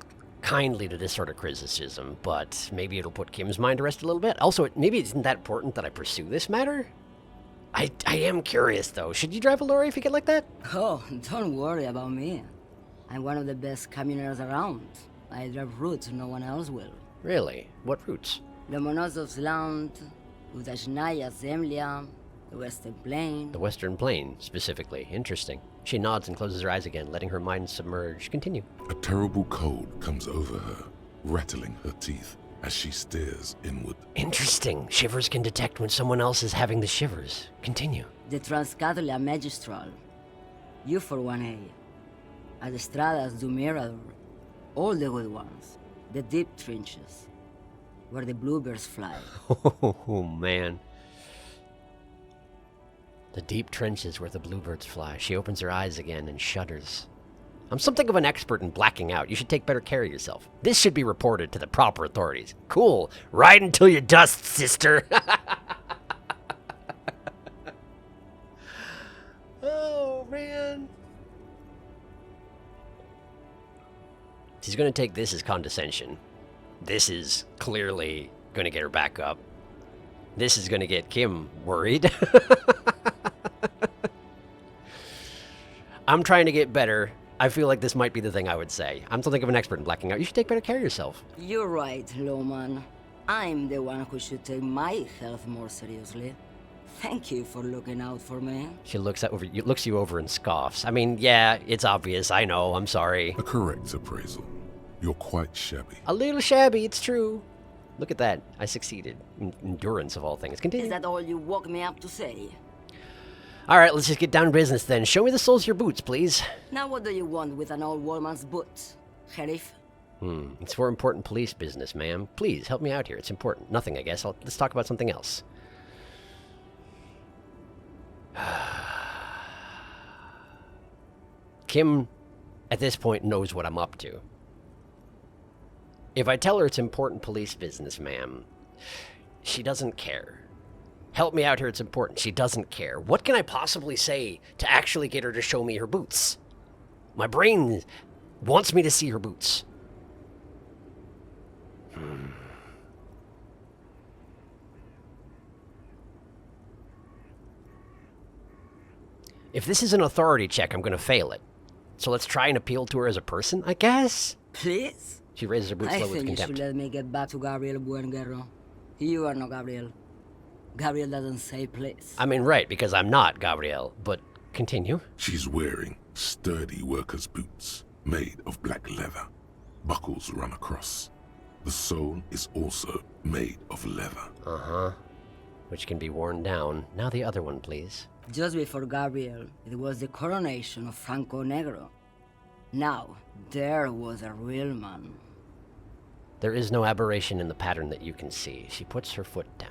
kindly to this sort of criticism, but maybe it'll put Kim's mind to rest a little bit. Also, maybe it isn't that important that I pursue this matter. I am curious, though. Should you drive a lorry if you get like that? Oh, don't worry about me. I'm one of the best camioners around. I drive routes no one else will. Really? What routes? Lomonosov's Land, Udashnaya Zemlya, the Western Plain. The Western Plain, specifically. Interesting. She nods and closes her eyes again, letting her mind submerge. Continue. A terrible cold comes over her, rattling her teeth as she stares inward. Interesting. Shivers can detect when someone else is having the shivers. Continue. The Transcatolia Magistral. You for 1A. Adestradas do Mirador. All the good ones. The deep trenches. Where the bluebirds fly. Oh, man. The deep trenches where the bluebirds fly. She opens her eyes again and shudders. I'm something of an expert in blacking out. You should take better care of yourself. This should be reported to the proper authorities. Cool. Ride until you dust, sister. Oh, man. She's going to take this as condescension. This is clearly going to get her back up. This is going to get Kim worried. I'm trying to get better. I feel like this might be the thing I would say. I'm something of an expert in blacking out. You should take better care of yourself. You're right, Lowman. I'm the one who should take my health more seriously. Thank you for looking out for me. She looks you over and scoffs. I mean, yeah, it's obvious. I know. I'm sorry. A correct appraisal. You're quite shabby. A little shabby, it's true. Look at that. I succeeded. Endurance of all things. Continue. Is that all you woke me up to say? All right, let's just get down to business then. Show me the soles of your boots, please. Now what do you want with an old woman's boots, Sheriff? It's for important police business, ma'am. Please, help me out here. It's important. Nothing, I guess. Let's talk about something else. Kim, at this point, knows what I'm up to. If I tell her it's important police business, ma'am, she doesn't care. Help me out here, it's important. She doesn't care. What can I possibly say to actually get her to show me her boots? My brain wants me to see her boots. If this is an authority check, I'm going to fail it. So let's try and appeal to her as a person, I guess? Please? She raises her boots I low with think you contempt. should let me get back to Gabriel Buenguerro. You are not Gabriel. Gabriel doesn't say please. I mean, right, because I'm not Gabrielle, but continue. She's wearing sturdy worker's boots made of black leather. Buckles run across. The sole is also made of leather. Uh-huh. Which can be worn down. Now the other one, please. Just before Gabriel, it was the coronation of Franco Negro. Now, there was a real man. There is no aberration in the pattern that you can see. She puts her foot down.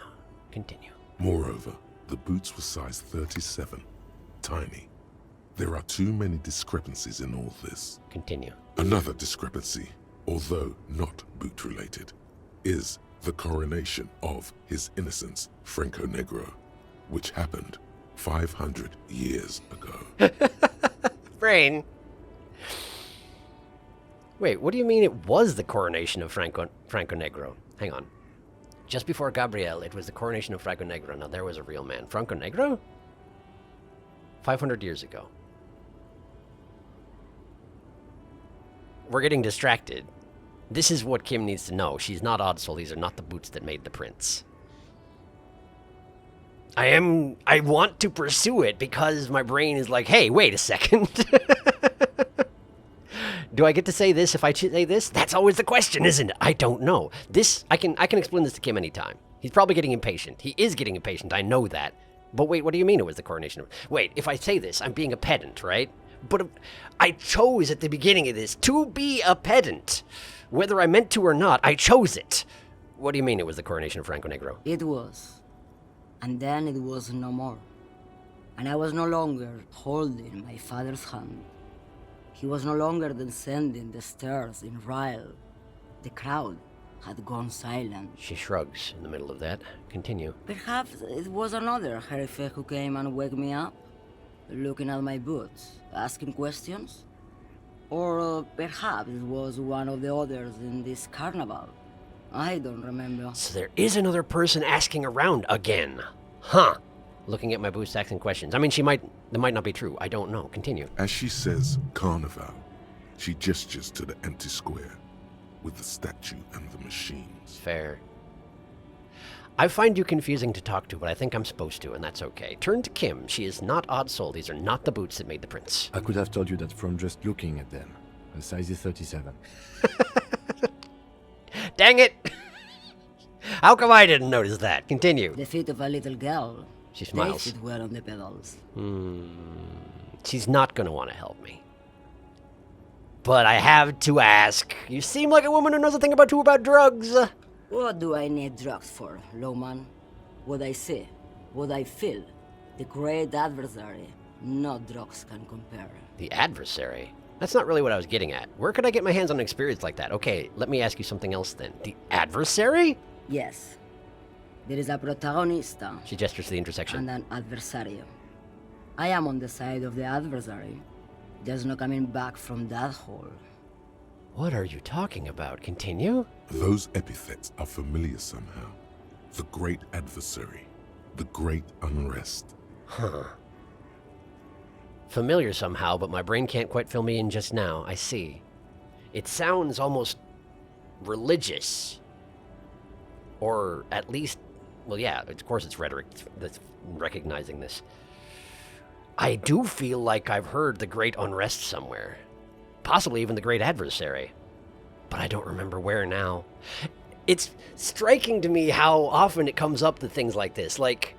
Continue. Moreover, the boots were size 37. Tiny. There are too many discrepancies in all this. Continue. Another discrepancy, although not boot-related, is the coronation of His Innocence, Franco Negro, which happened 500 years ago. Brain. Wait, what do you mean it was the coronation of Franco Negro? Hang on. Just before Gabriel, it was the coronation of Franco Negro. Now, there was a real man. Franco Negro? 500 years ago. We're getting distracted. This is what Kim needs to know. She's not Odsel. These are not the boots that made the prince. I want to pursue it because my brain is like, hey, wait a second. Do I get to say this if I say this? That's always the question, isn't it? I don't know. This, I can explain this to Kim anytime. He's probably getting impatient. He is getting impatient, I know that. But wait, what do you mean it was the coronation of... Wait, if I say this, I'm being a pedant, right? But I chose at the beginning of this to be a pedant. Whether I meant to or not, I chose it. What do you mean it was the coronation of Franco Negro? It was. And then it was no more. And I was no longer holding my father's hand. He was no longer descending the stairs in Ryle. The crowd had gone silent. She shrugs in the middle of that. Continue. Perhaps it was another Sheriff who came and woke me up, looking at my boots, asking questions. Or perhaps it was one of the others in this carnival. I don't remember. So there is another person asking around again. Huh. Looking at my boots asking questions. I mean, that might not be true. I don't know. Continue. As she says carnival, she gestures to the empty square with the statue and the machines. Fair. I find you confusing to talk to, but I think I'm supposed to, and that's okay. Turn to Kim. She is not odd soul. These are not the boots that made the prince. I could have told you that from just looking at them. A size is 37. Dang it! How come I didn't notice that? Continue. The feet of a little girl. She smiles. They fit well on the pedals. She's not going to want to help me. But I have to ask. You seem like a woman who knows a thing or two about drugs. What do I need drugs for, Lowman? What I see, what I feel. The great adversary. No drugs can compare. The adversary? That's not really what I was getting at. Where could I get my hands on an experience like that? Okay, let me ask you something else then. The adversary? Yes. There is a protagonista. She gestures to the intersection. And an adversary. I am on the side of the adversary. There's no coming back from that hole. What are you talking about? Continue? Those epithets are familiar somehow. The great adversary. The great unrest. Huh. Familiar somehow, but my brain can't quite fill me in just now. I see. It sounds almost religious. Or at least, well, yeah, of course it's rhetoric that's recognizing this. I do feel like I've heard the great unrest somewhere. Possibly even the great adversary. But I don't remember where now. It's striking to me how often it comes up to things like this. Like,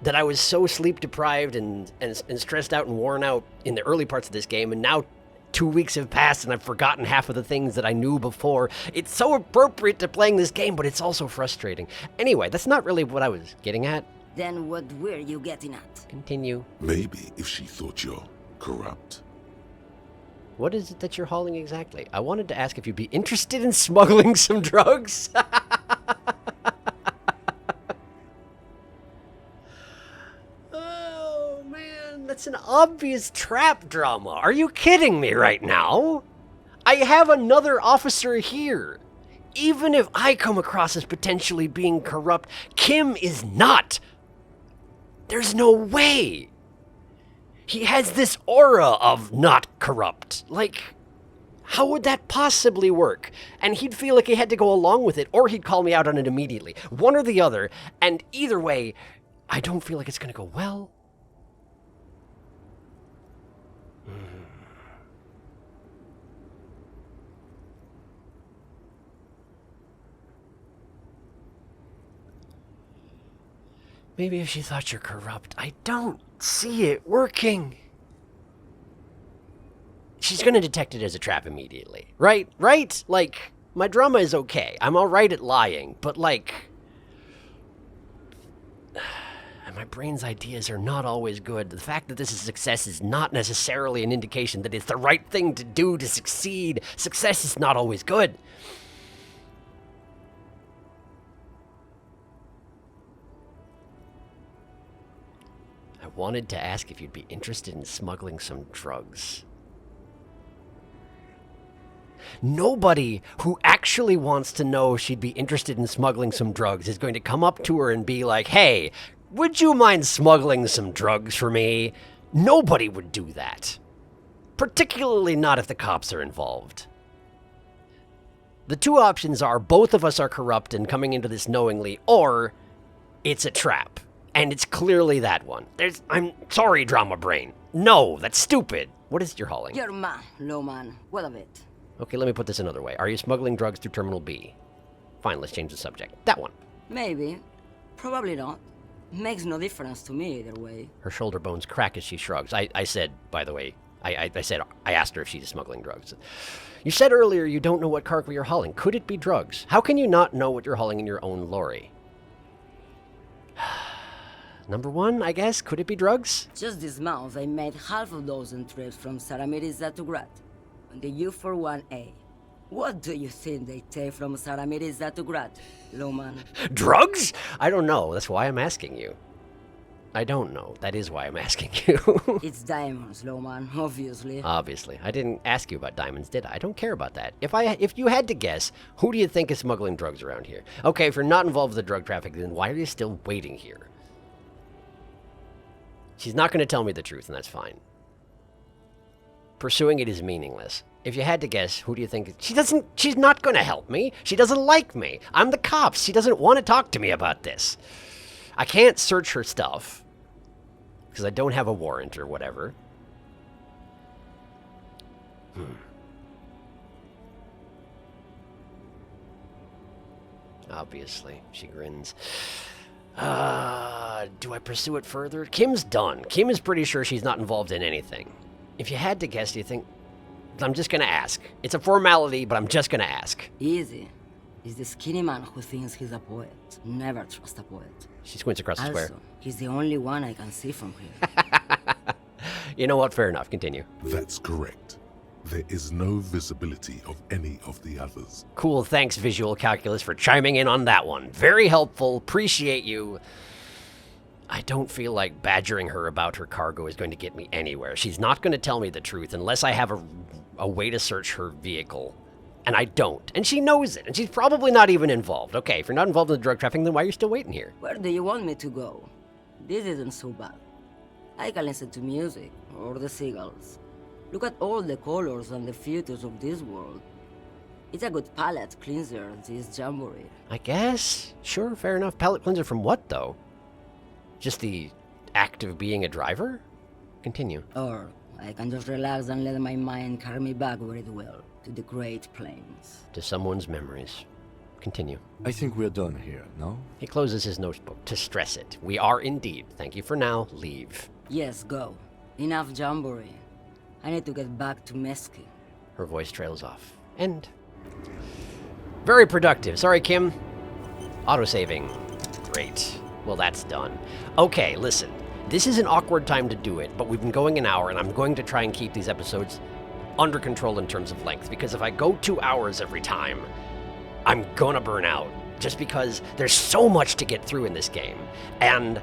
that I was so sleep deprived and stressed out and worn out in the early parts of this game, and now 2 weeks have passed and I've forgotten half of the things that I knew before. It's so appropriate to playing this game, but it's also frustrating. Anyway, that's not really what I was getting at. Then what were you getting at? Continue. Maybe if she thought you're corrupt. What is it that you're hauling exactly? I wanted to ask if you'd be interested in smuggling some drugs. Oh, man, that's an obvious trap drama. Are you kidding me right now? I have another officer here. Even if I come across as potentially being corrupt, Kim is not. There's no way. He has this aura of not corrupt. Like, how would that possibly work? And he'd feel like he had to go along with it, or he'd call me out on it immediately. One or the other, and either way, I don't feel like it's going to go well. Maybe if she thought you're corrupt. I don't see it working. She's gonna detect it as a trap immediately. Right? Right? Like, my drama is okay. I'm alright at lying, but like... my brain's ideas are not always good. The fact that this is success is not necessarily an indication that it's the right thing to do to succeed. Success is not always good. I wanted to ask if you'd be interested in smuggling some drugs. Nobody who actually wants to know she'd be interested in smuggling some drugs is going to come up to her and be like, hey, would you mind smuggling some drugs for me? Nobody would do that. Particularly not if the cops are involved. The two options are both of us are corrupt and coming into this knowingly, or it's a trap. And it's clearly that one. I'm sorry, Drama Brain. No, that's stupid. What is it you're hauling? Your man, Lowman. What of it? Okay, let me put this another way. Are you smuggling drugs through Terminal B? Fine, let's change the subject. That one. Maybe. Probably not. Makes no difference to me either way. Her shoulder bones crack as she shrugs. I said, by the way, I asked her if she's smuggling drugs. You said earlier you don't know what cargo you're hauling. Could it be drugs? How can you not know what you're hauling in your own lorry? Number one, I guess, could it be drugs? Just this month, I made half a dozen trips from Saramiris to Grat on the U41A. What do you think they take from Saramiris to Grat, Lowman? Drugs? I don't know. That's why I'm asking you. I don't know. That is why I'm asking you. It's diamonds, Lowman, obviously. Obviously. I didn't ask you about diamonds, did I? I don't care about that. If you had to guess, who do you think is smuggling drugs around here? Okay, if you're not involved with the drug traffic, then why are you still waiting here? She's not going to tell me the truth, and that's fine. Pursuing it is meaningless. If you had to guess, who do you think? She's not going to help me. She doesn't like me. I'm the cops. She doesn't want to talk to me about this. I can't search her stuff because I don't have a warrant or whatever. Obviously, she grins. Do I pursue it further? Kim's done. Kim is pretty sure she's not involved in anything. If you had to guess, do you think... I'm just gonna ask. It's a formality, but I'm just gonna ask. Easy. He's the skinny man who thinks he's a poet. Never trust a poet. She squints across the square. Also, he's the only one I can see from here. You know what? Fair enough. Continue. That's correct. There is no visibility of any of the others. Cool. Thanks, Visual Calculus, for chiming in on that one. Very helpful. Appreciate you. I don't feel like badgering her about her cargo is going to get me anywhere. She's not going to tell me the truth unless I have a way to search her vehicle. And I don't. And she knows it. And she's probably not even involved. Okay, if you're not involved in the drug trafficking, then why are you still waiting here? Where do you want me to go? This isn't so bad. I can listen to music, or the seagulls. Look at all the colors and the features of this world. It's a good palate cleanser, this jamboree. I guess. Sure, fair enough. Palate cleanser from what, though? Just the act of being a driver? Continue. Or I can just relax and let my mind carry me back where it will, to the Great Plains. To someone's memories. Continue. I think we're done here, no? He closes his notebook to stress it. We are indeed. Thank you for now. Leave. Yes, go. Enough jamboree. I need to get back to Mesky. Her voice trails off. End. Very productive. Sorry, Kim. Autosaving. Great. Well, that's done. Okay, listen. This is an awkward time to do it, but we've been going an hour, and I'm going to try and keep these episodes under control in terms of length, because if I go 2 hours every time, I'm gonna burn out, just because there's so much to get through in this game, and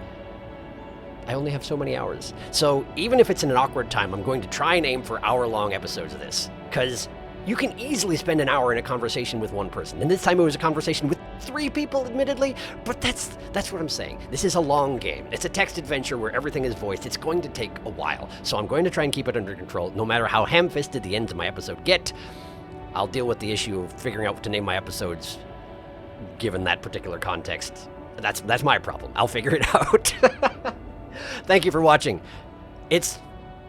I only have so many hours. So even if it's in an awkward time, I'm going to try and aim for hour-long episodes of this, because you can easily spend an hour in a conversation with one person. And this time it was a conversation with 3 people, admittedly, but that's what I'm saying. This is a long game. It's a text adventure where everything is voiced. It's going to take a while. So I'm going to try and keep it under control. No matter how ham-fisted the ends of my episode get, I'll deal with the issue of figuring out what to name my episodes given that particular context. That's my problem. I'll figure it out. Thank you for watching. It's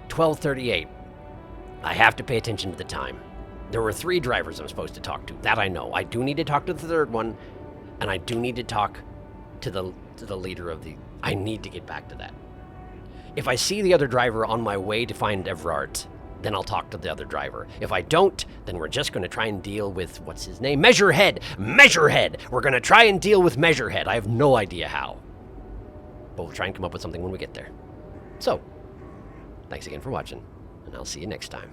12:38. I have to pay attention to the time. There were 3 drivers I'm supposed to talk to. That I know. I do need to talk to the 3rd one, and I do need to talk to the leader of the... I need to get back to that. If I see the other driver on my way to find Evrart, then I'll talk to the other driver. If I don't, then we're just going to try and deal with... What's his name? Measurehead! Measurehead! We're going to try and deal with Measurehead. I have no idea how. But we'll try and come up with something when we get there. So, thanks again for watching, and I'll see you next time.